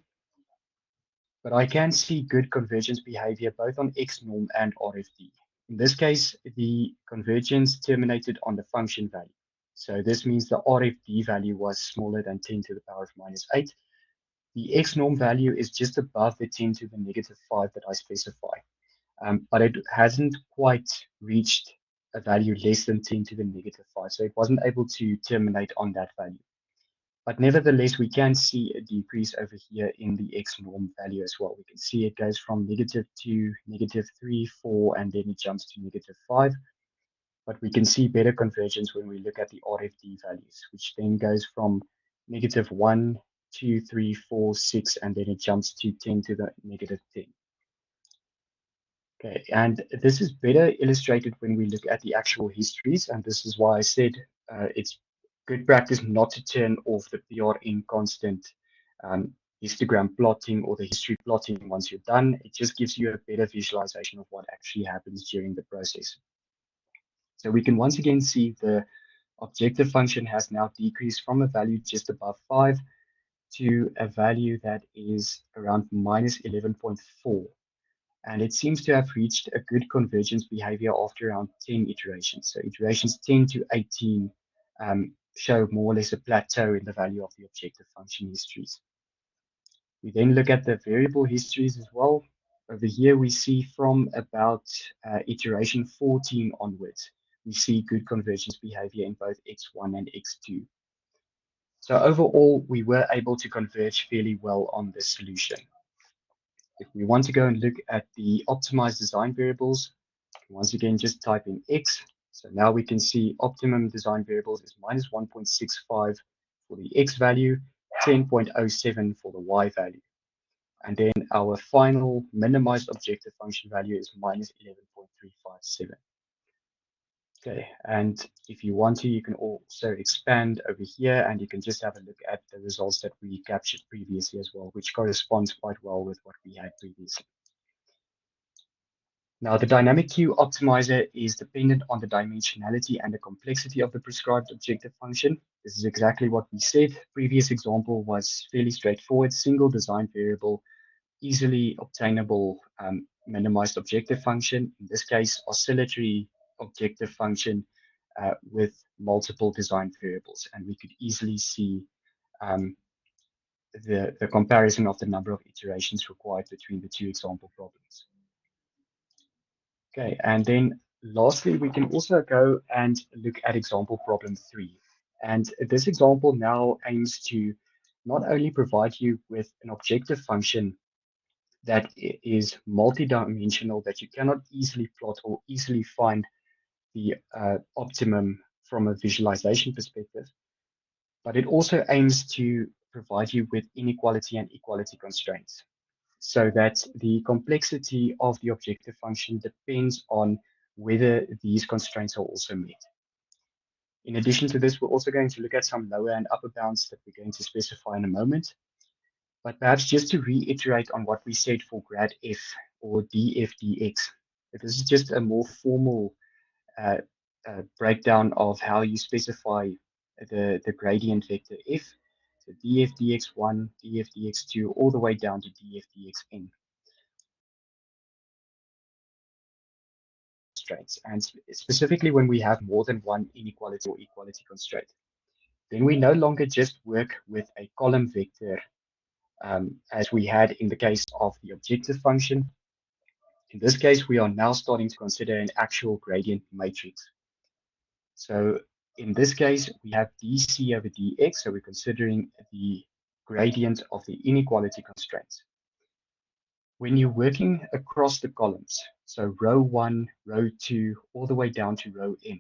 But I can see good convergence behavior both on X norm and RFD. In this case, the convergence terminated on the function value. So this means the RFD value was smaller than 10 to the power of minus 8. The X norm value is just above the 10 to the negative 5 that I specify. But it hasn't quite reached a value less than 10 to the negative 5. So it wasn't able to terminate on that value. But nevertheless, we can see a decrease over here in the X norm value as well. We can see it goes from -2, -3, 4, and then it jumps to -5. But we can see better convergence when we look at the RFD values, which then goes from -1, 2, 3, 4, 6, and then it jumps to 10 to the -10. Okay, and this is better illustrated when we look at the actual histories, and this is why I said it's good practice not to turn off the PRN constant histogram plotting or the history plotting once you're done. It just gives you a better visualization of what actually happens during the process. So we can once again see the objective function has now decreased from a value just above 5 to a value that is around minus 11.4. And it seems to have reached a good convergence behavior after around 10 iterations. So iterations 10 to 18 show more or less a plateau in the value of the objective function histories. We then look at the variable histories as well. Over here, we see from about iteration 14 onwards, we see good convergence behavior in both x1 and x2. So overall, we were able to converge fairly well on this solution. If we want to go and look at the optimized design variables, once again, just type in X. So now we can see optimum design variables is minus 1.65 for the X value, 10.07 for the Y value. And then our final minimized objective function value is minus 11.357. Okay, and if you want to, you can also expand over here and you can just have a look at the results that we captured previously as well, which corresponds quite well with what we had previously. Now, the dynamic Q optimizer is dependent on the dimensionality and the complexity of the prescribed objective function. This is exactly what we said. Previous example was fairly straightforward, single design variable, easily obtainable minimized objective function. In this case, oscillatory objective function with multiple design variables. And we could easily see the comparison of the number of iterations required between the two example problems. Okay, and then lastly, we can also go and look at example problem 3. And this example now aims to not only provide you with an objective function that is multidimensional, that you cannot easily plot or easily find the optimum from a visualization perspective, but it also aims to provide you with inequality and equality constraints, so that the complexity of the objective function depends on whether these constraints are also met. In addition to this, we're also going to look at some lower and upper bounds that we're going to specify in a moment. But perhaps just to reiterate on what we said for grad f or df dx, this is just a more formal uh, breakdown of how you specify the gradient vector f. So df dx1, df dx2, all the way down to df dxn. Constraints, and specifically when we have more than one inequality or equality constraint, then we no longer just work with a column vector as we had in the case of the objective function. In this case, we are now starting to consider an actual gradient matrix. So in this case, we have dc over dx, so we're considering the gradient of the inequality constraints. When you're working across the columns, so row 1, row 2, all the way down to row n,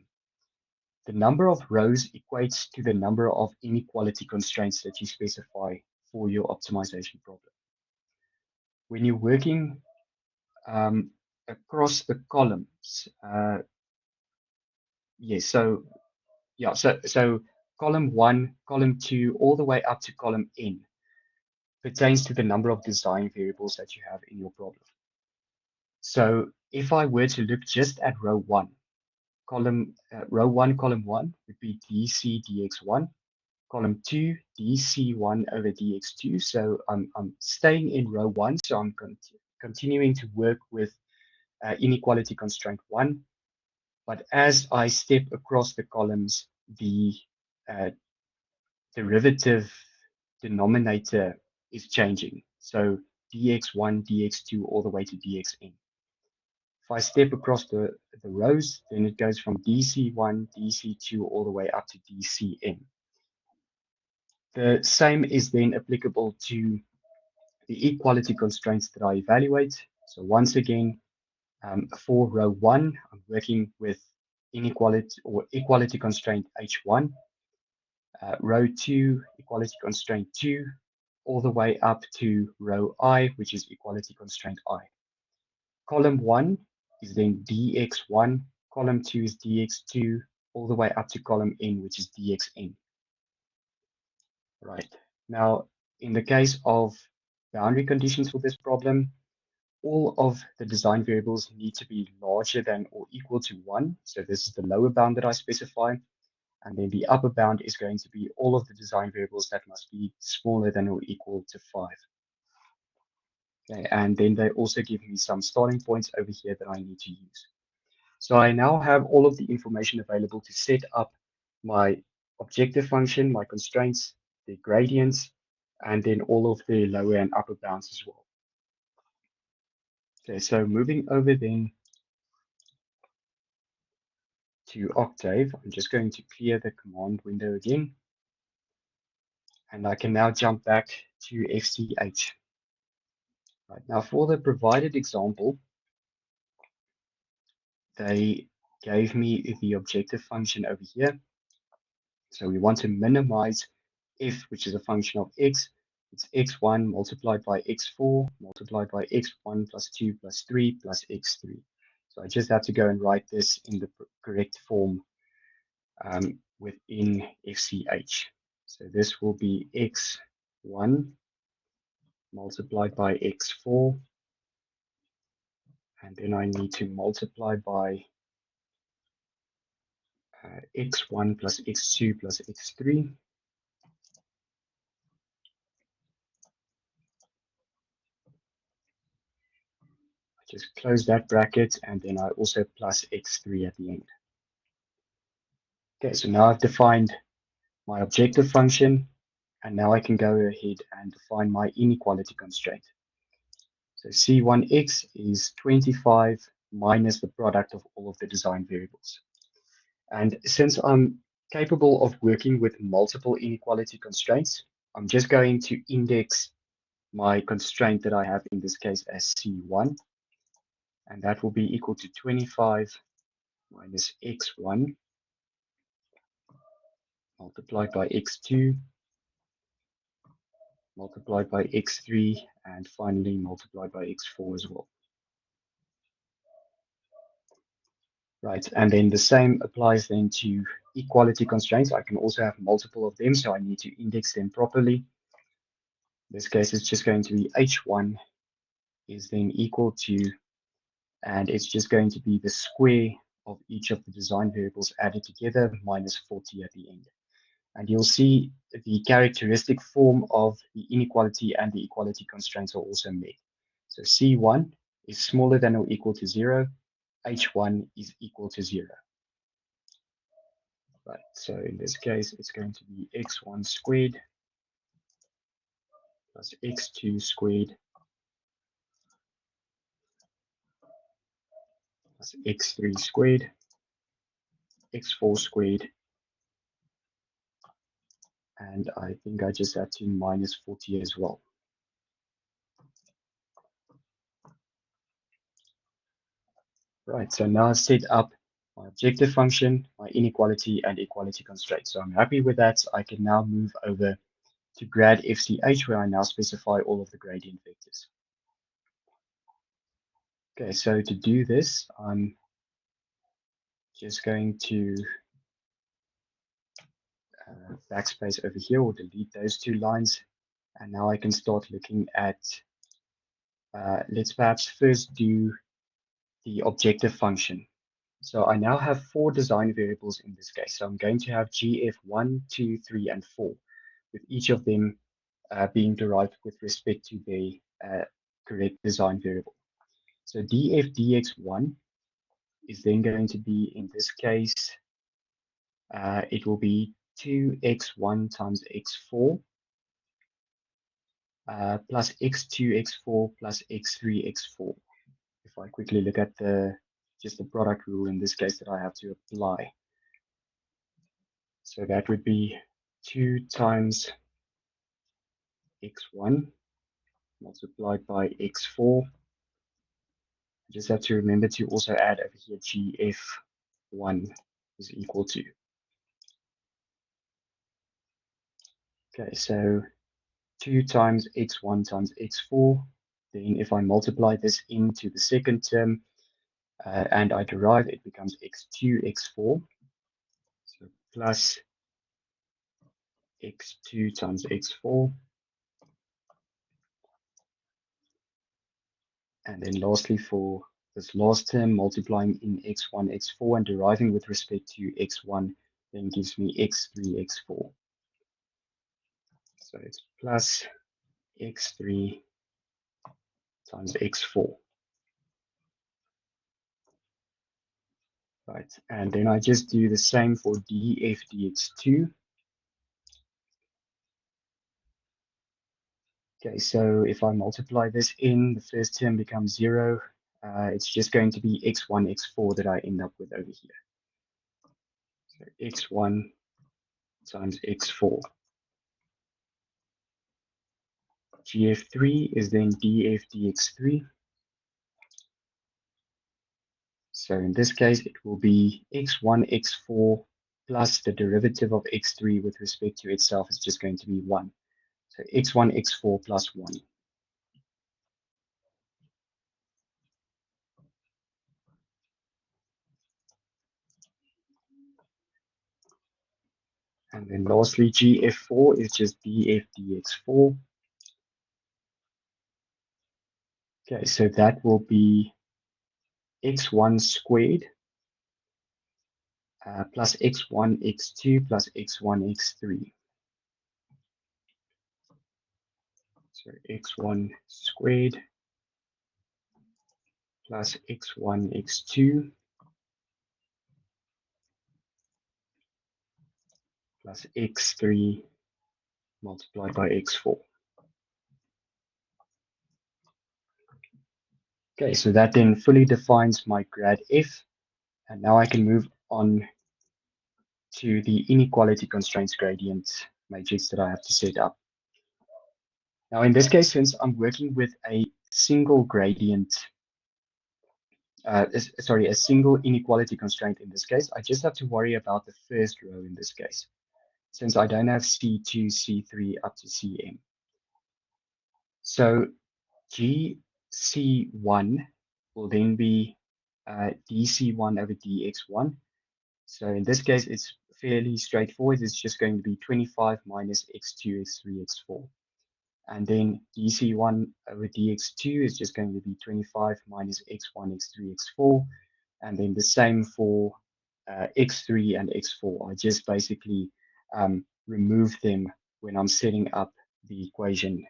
the number of rows equates to the number of inequality constraints that you specify for your optimization problem. When you're working across the columns, so column 1, column 2, all the way up to column n pertains to the number of design variables that you have in your problem. So if I were to look just at row 1, row 1, column 1 would be dc dx1, column 2, dc1 over dx2. So I'm staying in row 1, so I'm continuing to work with inequality constraint 1. But as I step across the columns, the derivative denominator is changing. So dx1, dx2, all the way to dxn. If I step across the rows, then it goes from dc1, dc2, all the way up to dcn. The same is then applicable to the equality constraints that I evaluate. So once again, for row 1, I'm working with inequality or equality constraint h1. Row 2, equality constraint 2, all the way up to row I, which is equality constraint I. Column 1 is then dx1, column 2 is dx2, all the way up to column n, which is dxn. Right. Now, in the case of boundary conditions for this problem, all of the design variables need to be larger than or equal to 1. So this is the lower bound that I specify. And then the upper bound is going to be all of the design variables that must be smaller than or equal to 5. Okay, and then they also give me some starting points over here that I need to use. So I now have all of the information available to set up my objective function, my constraints, the gradients, and then all of the lower and upper bounds as well. Okay, so moving over then to Octave, I'm just going to clear the command window again. And I can now jump back to FCH. Right, now for the provided example, they gave me the objective function over here. So we want to minimize f, which is a function of x. It's x1 multiplied by x4 multiplied by x1 plus 2 plus 3 plus x3. So I just have to go and write this in the correct form within FCH. So this will be x1 multiplied by x4, and then I need to multiply by x1 plus x2 plus x3. I just close that bracket, and then I also plus x3 at the end. Okay, so now I've defined my objective function, and now I can go ahead and define my inequality constraint. So C1x is 25 minus the product of all of the design variables. And since I'm capable of working with multiple inequality constraints, I'm just going to index my constraint that I have in this case as C1, and that will be equal to 25 minus x1 multiplied by x2 multiplied by x3 and finally multiplied by x4 as well. Right, and then the same applies then to equality constraints. I can also have multiple of them, so I need to index them properly. In this case, it's just going to be h1 is then equal to, and it's just going to be the square of each of the design variables added together minus 40 at the end. And you'll see the characteristic form of the inequality and the equality constraints are also met. So C1 is smaller than or equal to 0, H1 is equal to 0. Right, so in this case, it's going to be x1 squared plus x2 squared plus x3 squared, x4 squared, and I think I just had to minus 40 as well. Right, so now I've set up my objective function, my inequality, and equality constraint. So I'm happy with that. I can now move over to grad FCH, where I now specify all of the gradient vectors. Okay, so to do this, I'm just going to backspace over here or delete those two lines. And now I can start looking at, let's perhaps first do the objective function. So I now have 4 design variables in this case. So I'm going to have GF1, 2, 3, and 4, with each of them being derived with respect to the correct design variable. So df dx1 is then going to be, in this case, it will be 2x1 times x4 plus x2 x4 plus x3 x4. If I quickly look at just the product rule in this case that I have to apply. So that would be 2 times x1 multiplied by x4. I just have to remember to also add over here gf1 is equal to. Okay, so 2 times x1 times x4. Then if I multiply this into the second term and I derive, it becomes x2, x4. So plus x2 times x4. And then lastly, for this last term, multiplying in x1, x4 and deriving with respect to x1 then gives me x3, x4. So it's plus x3 times x4. Right, and then I just do the same for df dx2. Okay, so if I multiply this in, the first term becomes 0. It's just going to be x1, x4 that I end up with over here. So x1 times x4. gf3 is then df dx3. So in this case, it will be x1, x4 plus the derivative of x3 with respect to itself is just going to be 1. So x1, x4 plus 1. And then lastly, gf4 is just df dx4. Okay, so that will be x1 squared plus x1, x2 plus x1, x3. So x1 squared plus x1, x2 plus x3 multiplied by x4. Okay, so that then fully defines my grad f, and now I can move on to the inequality constraints gradient matrix that I have to set up. Now in this case, since I'm working with a single gradient, a single inequality constraint in this case, I just have to worry about the first row in this case, since I don't have C2, C3 up to Cm. So GC1 will then be dC1 over dx1. So in this case, it's fairly straightforward. It's just going to be 25 minus x2, x3, x4. And then dC1 over dx2 is just going to be 25 minus x1, x3, x4. And then the same for x3 and x4. I just basically remove them when I'm setting up the equation.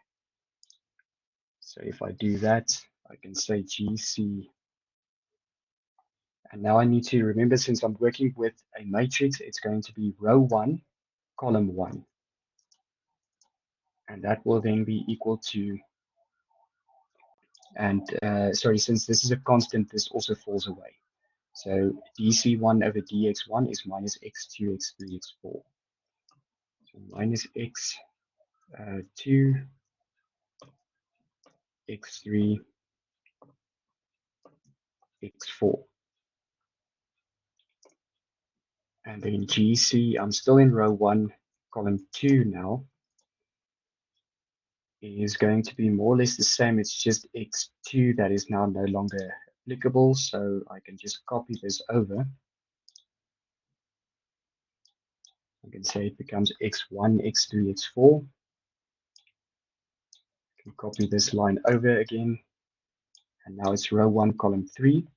So if I do that, I can say GC. And now I need to remember, since I'm working with a matrix, it's going to be row 1, column 1. And that will then be equal to, and sorry, since this is a constant, this also falls away. So dC1 over dx1 is minus x2, x3, x4. So minus x2, x3, x4. And then GC, I'm still in row 1, column 2 now, is going to be more or less the same. It's just x2 that is now no longer applicable. So I can just copy this over. I can say it becomes x1, x3, x4. I can copy this line over again. And now it's row 1, column 3,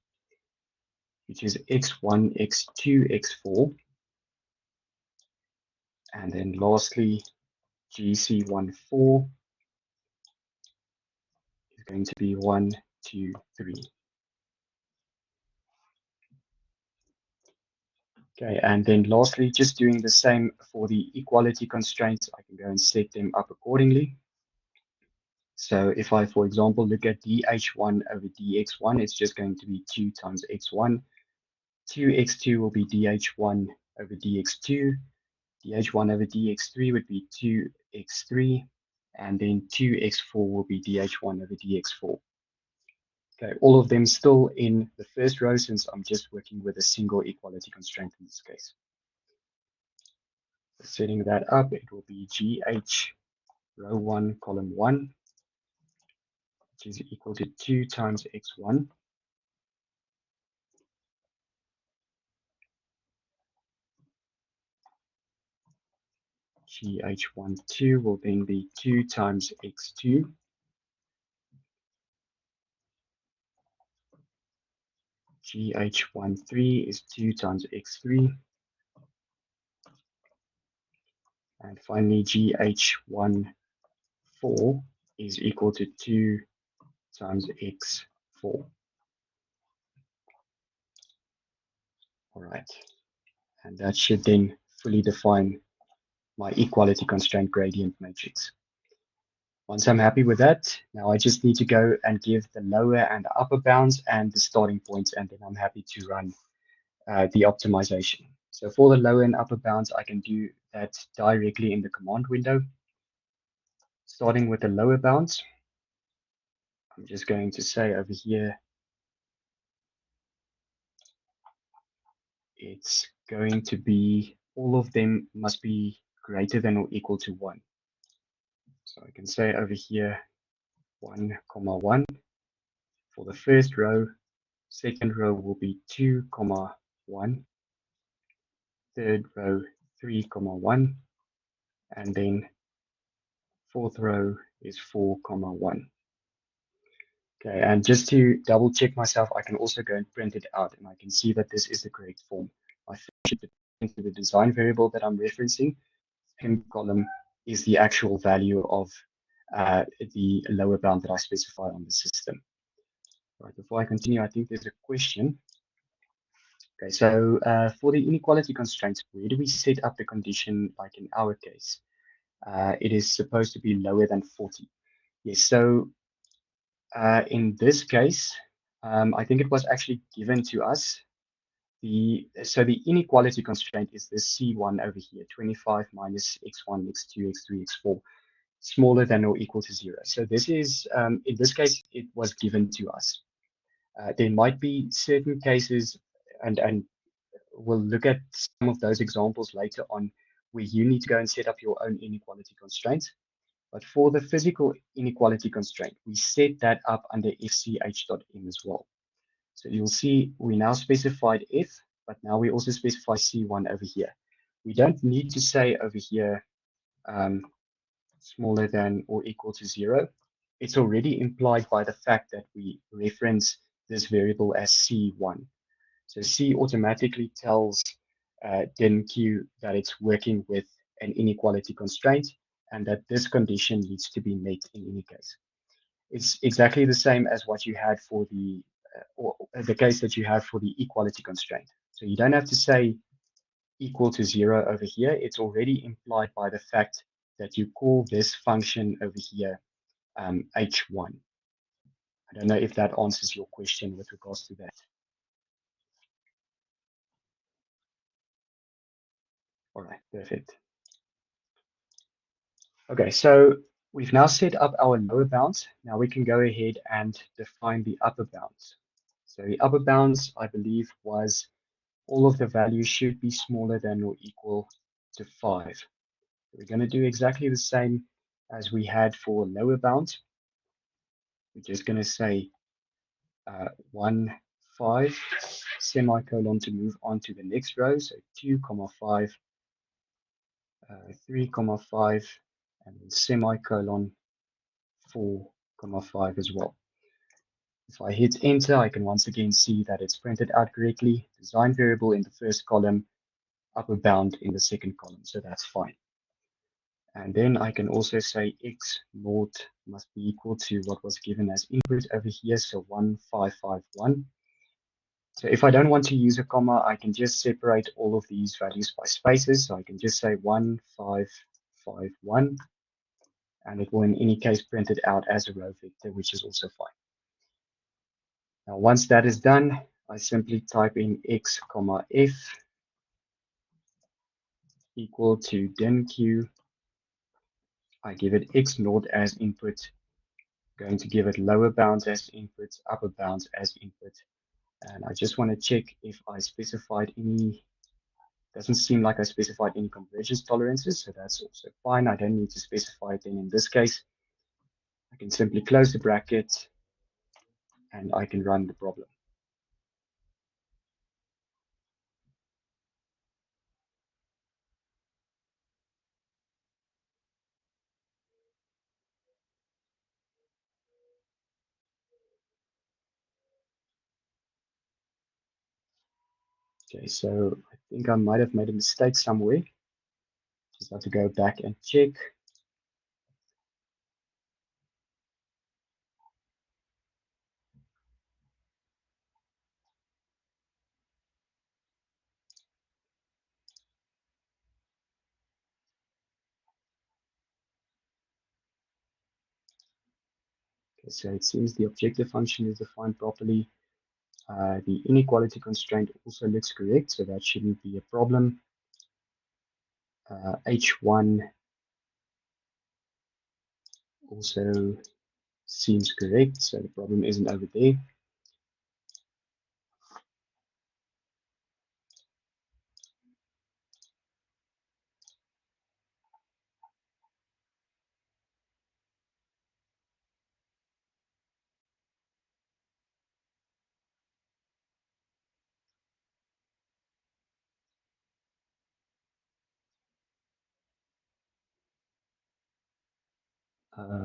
which is x1, x2, x4. And then lastly, GC14 is going to be 1, 2, 3. Okay, and then lastly, just doing the same for the equality constraints, I can go and set them up accordingly. So if I, for example, look at dh1 over dx1, it's just going to be 2 times x1. 2x2 will be dh1 over dx2. dh1 over dx3 would be 2x3. And then 2x4 will be dh1 over dx4. Okay, all of them still in the first row, since I'm just working with a single equality constraint in this case. Setting that up, it will be GH row 1, column 1, which is equal to 2 times x1. GH12 will then be 2 times x2. GH13 is 2 times x3. And finally, GH14 is equal to 2 times x4. All right. And that should then fully define my equality constraint gradient matrix. Once I'm happy with that, now I just need to go and give the lower and the upper bounds and the starting points, and then I'm happy to run the optimization. So for the lower and upper bounds, I can do that directly in the command window. Starting with the lower bounds, I'm just going to say over here, it's going to be, all of them must be greater than or equal to 1. So I can say over here, 1, 1. For the first row, second row will be 2, 1. Third row, 3, 1. And then fourth row is 4, 1. Okay, and just to double check myself, I can also go and print it out, and I can see that this is the correct form. I fetch it into the design variable that I'm referencing. Second column is the actual value of the lower bound that I specify on the system. Right, before I continue, I think there's a question. Okay, so for the inequality constraints, where do we set up the condition, like in our case? It is supposed to be lower than 40. Yes, so in this case, I think it was actually given to us. So the inequality constraint is this C1 over here, 25 minus x1, x2, x3, x4, smaller than or equal to 0. So this is, in this case, it was given to us. There might be certain cases, and we'll look at some of those examples later on, where you need to go and set up your own inequality constraints. But for the physical inequality constraint, we set that up under fch.m as well. So you'll see we now specified f, but now we also specify c1 over here. We don't need to say over here smaller than or equal to 0. It's already implied by the fact that we reference this variable as c1. So C automatically tells dynq that it's working with an inequality constraint and that this condition needs to be met in any case. It's exactly the same as what you had for or the case that you have for the equality constraint. So you don't have to say equal to 0 over here. It's already implied by the fact that you call this function over here h1. I don't know if that answers your question with regards to that. All right, perfect. Okay, so we've now set up our lower bounds. Now we can go ahead and define the upper bounds. So the upper bounds, I believe, was all of the values should be smaller than or equal to 5. We're going to do exactly the same as we had for lower bounds. We're just going to say 1, 5, semicolon to move on to the next row. So 2, 5, 3, 5, and then semicolon 4, 5 as well. If I hit enter, I can once again see that it's printed out correctly. Design variable in the first column, upper bound in the second column, so that's fine. And then I can also say x naught must be equal to what was given as input over here, so 1551. So if I don't want to use a comma, I can just separate all of these values by spaces. So I can just say 1551, and it will in any case print it out as a row vector, which is also fine. Now, once that is done, I simply type in x, f equal to dynq. I give it x naught as input, going to give it lower bounds as input, upper bounds as input. And I just want to check if I specified any, doesn't seem like I specified any convergence tolerances, so that's also fine. I don't need to specify it then in this case. I can simply close the bracket and I can run the problem. Okay, so I think I might have made a mistake somewhere. Just have to go back and check. Okay, so it seems the objective function is defined properly. The inequality constraint also looks correct, so that shouldn't be a problem. H1 also seems correct, so the problem isn't over there.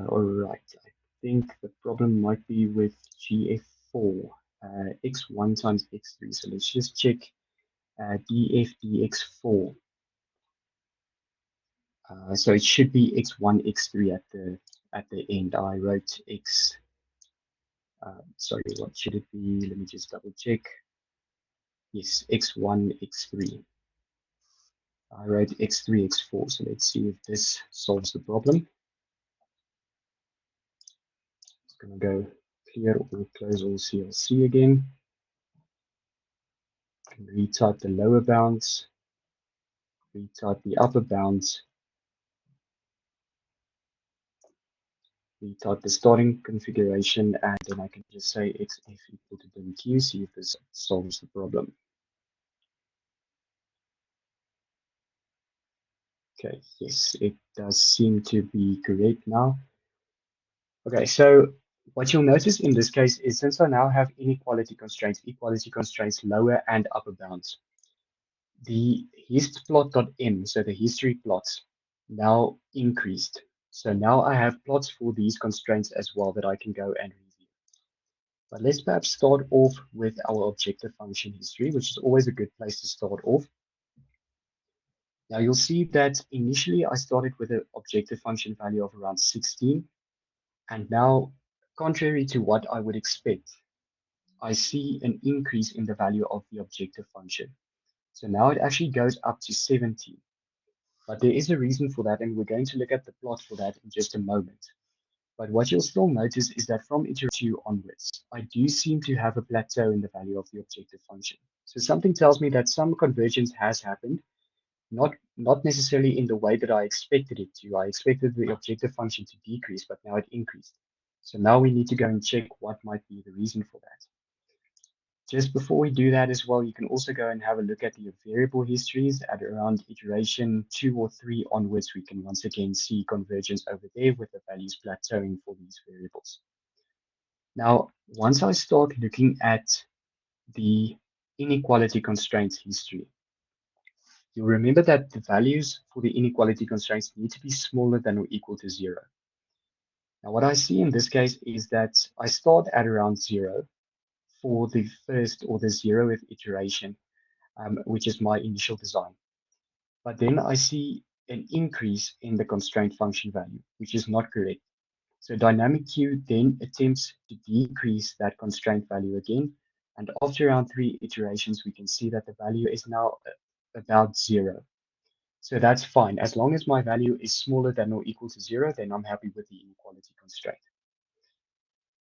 All right, I think the problem might be with GF4, x1 times x3. So let's just check df dx4. So it should be x1, x3 at the end. I wrote x. Sorry, what should it be? Let me just double check. Yes, x1, x3. I wrote x3, x4. So let's see if this solves the problem. It's going to go clear or close all CLC again. Retype the lower bounds, retype the upper bounds, retype the starting configuration, and then I can just say xf equal to dynq, see if this solves the problem. Okay, yes, it does seem to be correct now. Okay, so what you'll notice in this case is since I now have inequality constraints lower and upper bounds, the histplot.m, so the history plots, now increased. So now I have plots for these constraints as well that I can go and review. But let's perhaps start off with our objective function history, which is always a good place to start off. Now you'll see that initially I started with an objective function value of around 16. And now, contrary to what I would expect, I see an increase in the value of the objective function. So now it actually goes up to 17. But there is a reason for that, and we're going to look at the plot for that in just a moment. But what you'll still notice is that from iteration 2 onwards, I do seem to have a plateau in the value of the objective function. So something tells me that some convergence has happened, not necessarily in the way that I expected it to. I expected the objective function to decrease, but now it increased. So now we need to go and check what might be the reason for that. Just before we do that as well, you can also go and have a look at the variable histories at around iteration 2 or 3 onwards. We can once again see convergence over there with the values plateauing for these variables. Now, once I start looking at the inequality constraints history, you'll remember that the values for the inequality constraints need to be smaller than or equal to 0. Now, what I see in this case is that I start at around 0 for the first or the 0th iteration, which is my initial design. But then I see an increase in the constraint function value, which is not correct. So dynq then attempts to decrease that constraint value again. And after around 3 iterations, we can see that the value is now about 0. So that's fine. As long as my value is smaller than or equal to 0, then I'm happy with the inequality constraint.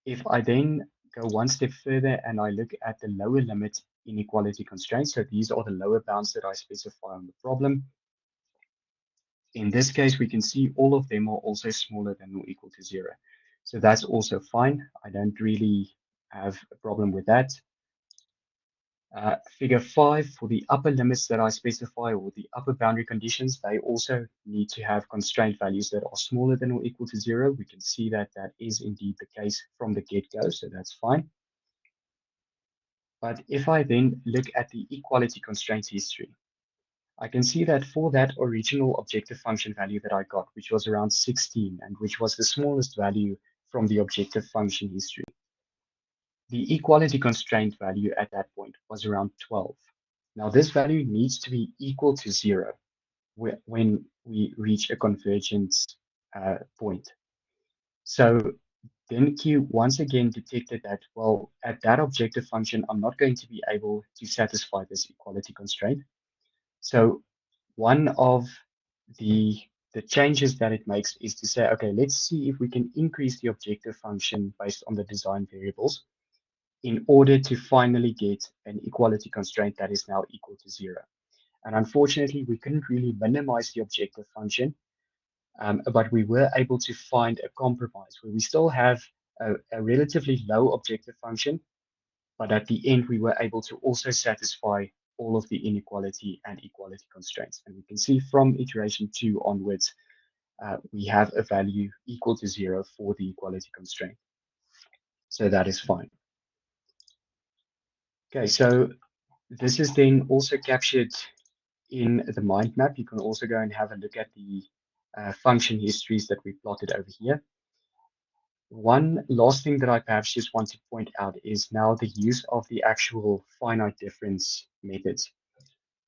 If I then go one step further and I look at the lower limit inequality constraints, so these are the lower bounds that I specify on the problem. In this case, we can see all of them are also smaller than or equal to 0. So that's also fine. I don't really have a problem with that. Figure 5, for the upper limits that I specify or the upper boundary conditions, they also need to have constraint values that are smaller than or equal to 0. We can see that that is indeed the case from the get-go, so that's fine. But if I then look at the equality constraints history, I can see that for that original objective function value that I got, which was around 16, and which was the smallest value from the objective function history, the equality constraint value at that point was around 12. Now, this value needs to be equal to 0 when we reach a convergence point. So dynq once again detected that, well, at that objective function, I'm not going to be able to satisfy this equality constraint. So one of the changes that it makes is to say, okay, let's see if we can increase the objective function based on the design variables in order to finally get an equality constraint that is now equal to 0. And unfortunately, we couldn't really minimize the objective function, but we were able to find a compromise where we still have a relatively low objective function, but at the end, we were able to also satisfy all of the inequality and equality constraints. And we can see from iteration 2 onwards, we have a value equal to 0 for the equality constraint. So that is fine. Okay, so this is then also captured in the mind map. You can also go and have a look at the function histories that we plotted over here. One last thing that I perhaps just want to point out is now the use of the actual finite difference methods.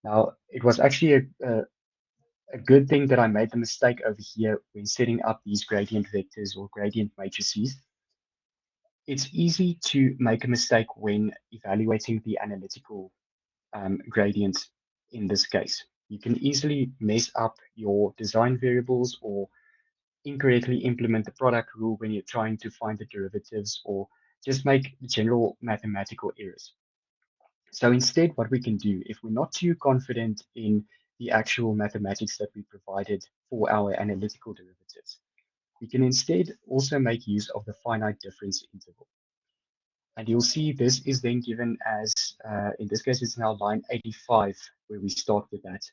Now, it was actually a good thing that I made the mistake over here when setting up these gradient vectors or gradient matrices. It's easy to make a mistake when evaluating the analytical gradient in this case. You can easily mess up your design variables or incorrectly implement the product rule when you're trying to find the derivatives or just make general mathematical errors. So instead, what we can do, if we're not too confident in the actual mathematics that we provided for our analytical derivatives, we can instead also make use of the finite difference interval. And you'll see this is then given as, in this case, it's now line 85, where we start with that.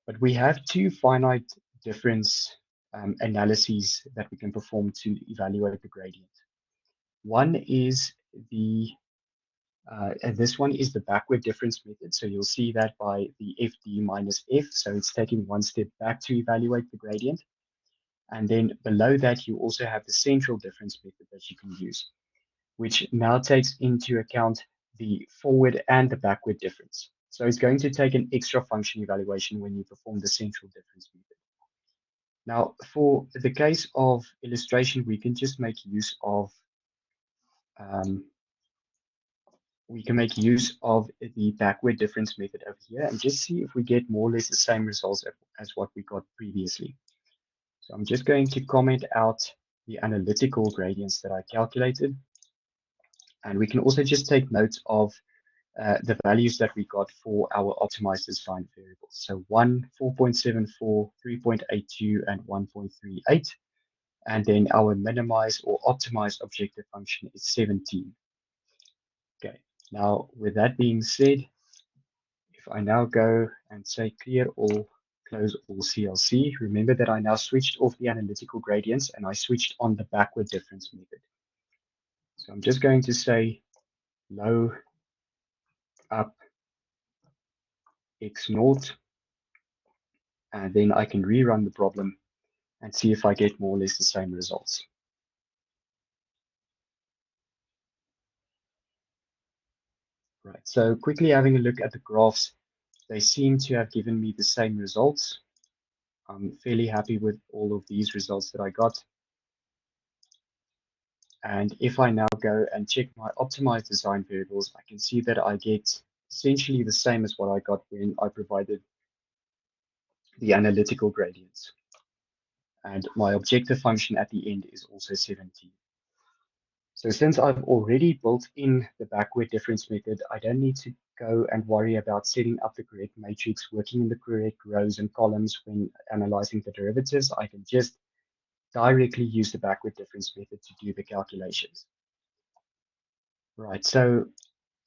But we have two finite difference analyses that we can perform to evaluate the gradient. One is this one is the backward difference method. So you'll see that by the FD minus F. So it's taking one step back to evaluate the gradient. And then below that, you also have the central difference method that you can use, which now takes into account the forward and the backward difference. So it's going to take an extra function evaluation when you perform the central difference method. Now, for the case of illustration, we can just make use of the backward difference method over here and just see if we get more or less the same results as what we got previously. So I'm just going to comment out the analytical gradients that I calculated. And we can also just take note of the values that we got for our optimized design variables. So 1, 4.74, 3.82, and 1.38. And then our minimized or optimized objective function is 17. Okay, now with that being said, if I now go and say clear all, close all CLC, remember that I now switched off the analytical gradients and I switched on the backward difference method. So I'm just going to say low, up, x naught, and then I can rerun the problem and see if I get more or less the same results. Right, so quickly having a look at the graphs, they seem to have given me the same results. I'm fairly happy with all of these results that I got. And if I now go and check my optimized design variables, I can see that I get essentially the same as what I got when I provided the analytical gradients. And my objective function at the end is also 17. So since I've already built in the backward difference method, I don't need to go and worry about setting up the correct matrix, working in the correct rows and columns when analyzing the derivatives. I can just directly use the backward difference method to do the calculations. Right, so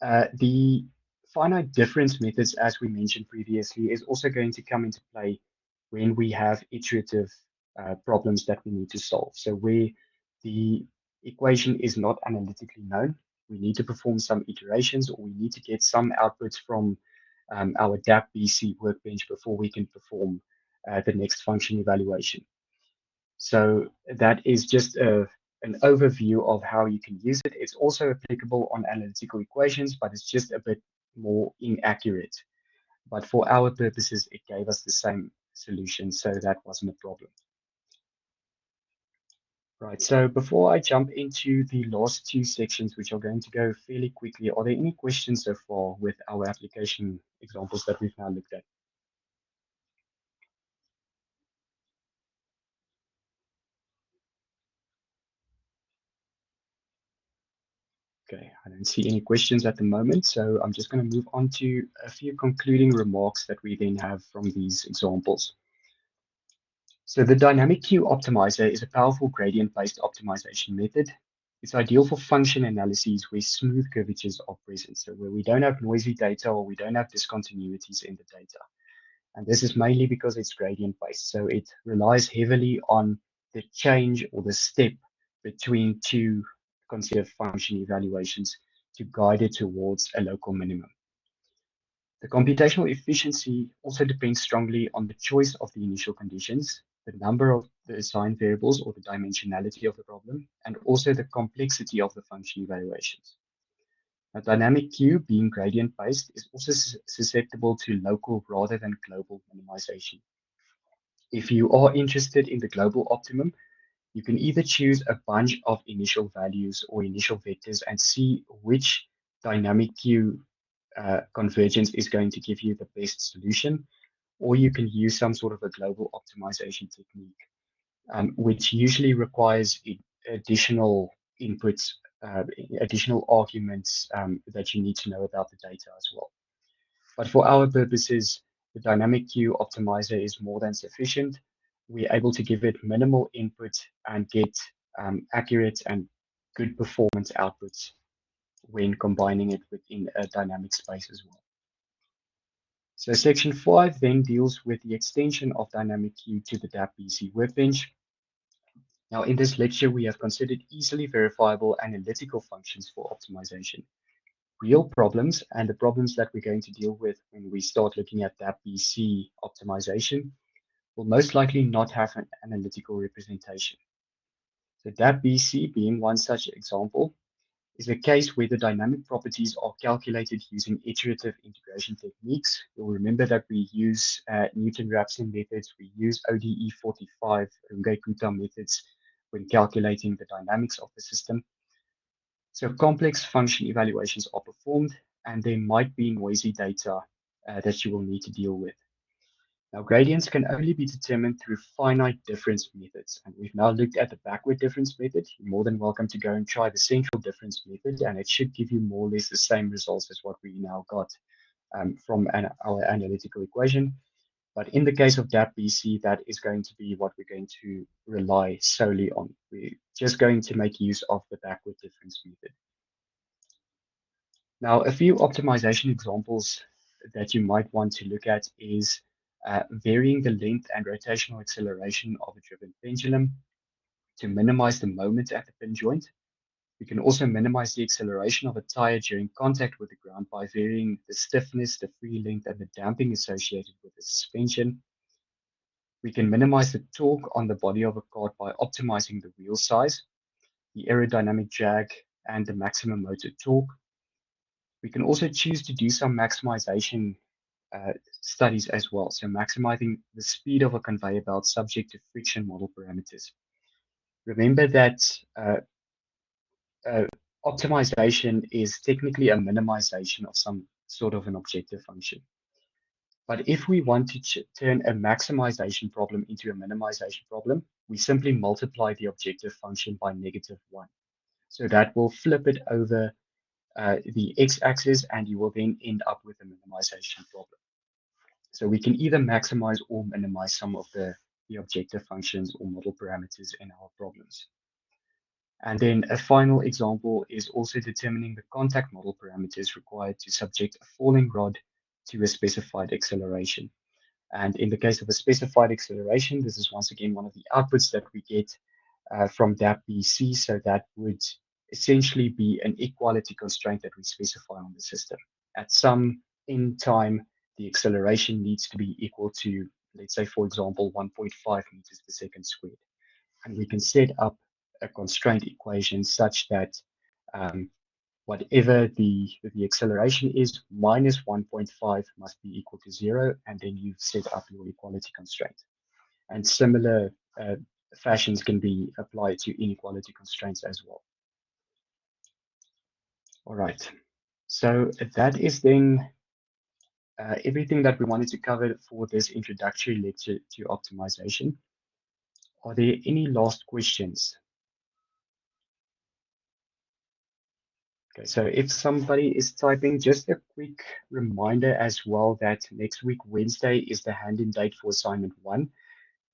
the finite difference methods, as we mentioned previously, is also going to come into play when we have iterative problems that we need to solve. So where the equation is not analytically known, we need to perform some iterations, or we need to get some outputs from our DAP-BC workbench before we can perform the next function evaluation. So that is just an overview of how you can use it. It's also applicable on analytical equations, but it's just a bit more inaccurate. But for our purposes, it gave us the same solution, so that wasn't a problem. Right, so before I jump into the last two sections, which are going to go fairly quickly, are there any questions so far with our application examples that we've now looked at? Okay, I don't see any questions at the moment, so I'm just going to move on to a few concluding remarks that we then have from these examples. So the dynamic Q optimizer is a powerful gradient-based optimization method. It's ideal for function analyses where smooth curvatures are present, so where we don't have noisy data or we don't have discontinuities in the data. And this is mainly because it's gradient-based, so it relies heavily on the change or the step between two considered function evaluations to guide it towards a local minimum. The computational efficiency also depends strongly on the choice of the initial conditions the number of the assigned variables or the dimensionality of the problem, and also the complexity of the function evaluations. Now, dynamic Q, being gradient-based, is also susceptible to local rather than global minimization. If you are interested in the global optimum, you can either choose a bunch of initial values or initial vectors and see which dynamic Q convergence is going to give you the best solution, or you can use some sort of a global optimization technique, which usually requires additional inputs, additional arguments that you need to know about the data as well. But for our purposes, the dynamic queue optimizer is more than sufficient. We're able to give it minimal input and get accurate and good performance outputs when combining it within a dynamic space as well. So section 5 then deals with the extension of dynamic queue to the dap-BC workbench. Now, in this lecture, we have considered easily verifiable analytical functions for optimization. Real problems and the problems that we're going to deal with when we start looking at dap-BC optimization will most likely not have an analytical representation. So dap-BC, being one such example, is a case where the dynamic properties are calculated using iterative integration techniques. You'll remember that we use Newton-Raphson methods, we use ODE45, Runge-Kutta methods when calculating the dynamics of the system. So complex function evaluations are performed, and there might be noisy data that you will need to deal with. Now, gradients can only be determined through finite difference methods, and we've now looked at the backward difference method. You're more than welcome to go and try the central difference method, and it should give you more or less the same results as what we now got from our analytical equation. But in the case of dap-BC, that is going to be what we're going to rely solely on. We're just going to make use of the backward difference method. Now, a few optimization examples that you might want to look at is varying the length and rotational acceleration of a driven pendulum to minimize the moment at the pin joint. We can also minimize the acceleration of a tire during contact with the ground by varying the stiffness, the free length, and the damping associated with the suspension. We can minimize the torque on the body of a cart by optimizing the wheel size, the aerodynamic drag, and the maximum motor torque. We can also choose to do some maximization studies as well. So maximizing the speed of a conveyor belt subject to friction model parameters. Remember that optimization is technically a minimization of some sort of an objective function. But if we want to turn a maximization problem into a minimization problem, we simply multiply the objective function by -1. So that will flip it over the x-axis, and you will then end up with a minimization problem. So we can either maximize or minimize some of the objective functions or model parameters in our problems. And then a final example is also determining the contact model parameters required to subject a falling rod to a specified acceleration. And in the case of a specified acceleration, this is once again one of the outputs that we get from dap-BC. So that would essentially be an equality constraint that we specify on the system. At some in time, the acceleration needs to be equal to, let's say, for example, 1.5 meters per second squared. And we can set up a constraint equation such that whatever the acceleration is, minus 1.5 must be equal to 0, and then you set up your equality constraint. And similar fashions can be applied to inequality constraints as well. All right, so that is then everything that we wanted to cover for this introductory lecture to optimization. Are there any last questions? Okay, so if somebody is typing, just a quick reminder as well that next week, Wednesday, is the hand-in date for assignment 1.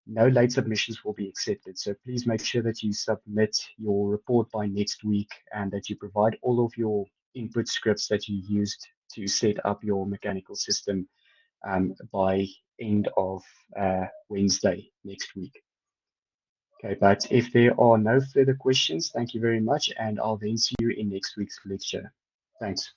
No late submissions will be accepted. So please make sure that you submit your report by next week and that you provide all of your input scripts that you used to set up your mechanical system by end of Wednesday next week. Okay, but if there are no further questions, thank you very much, and I'll then see you in next week's lecture. Thanks.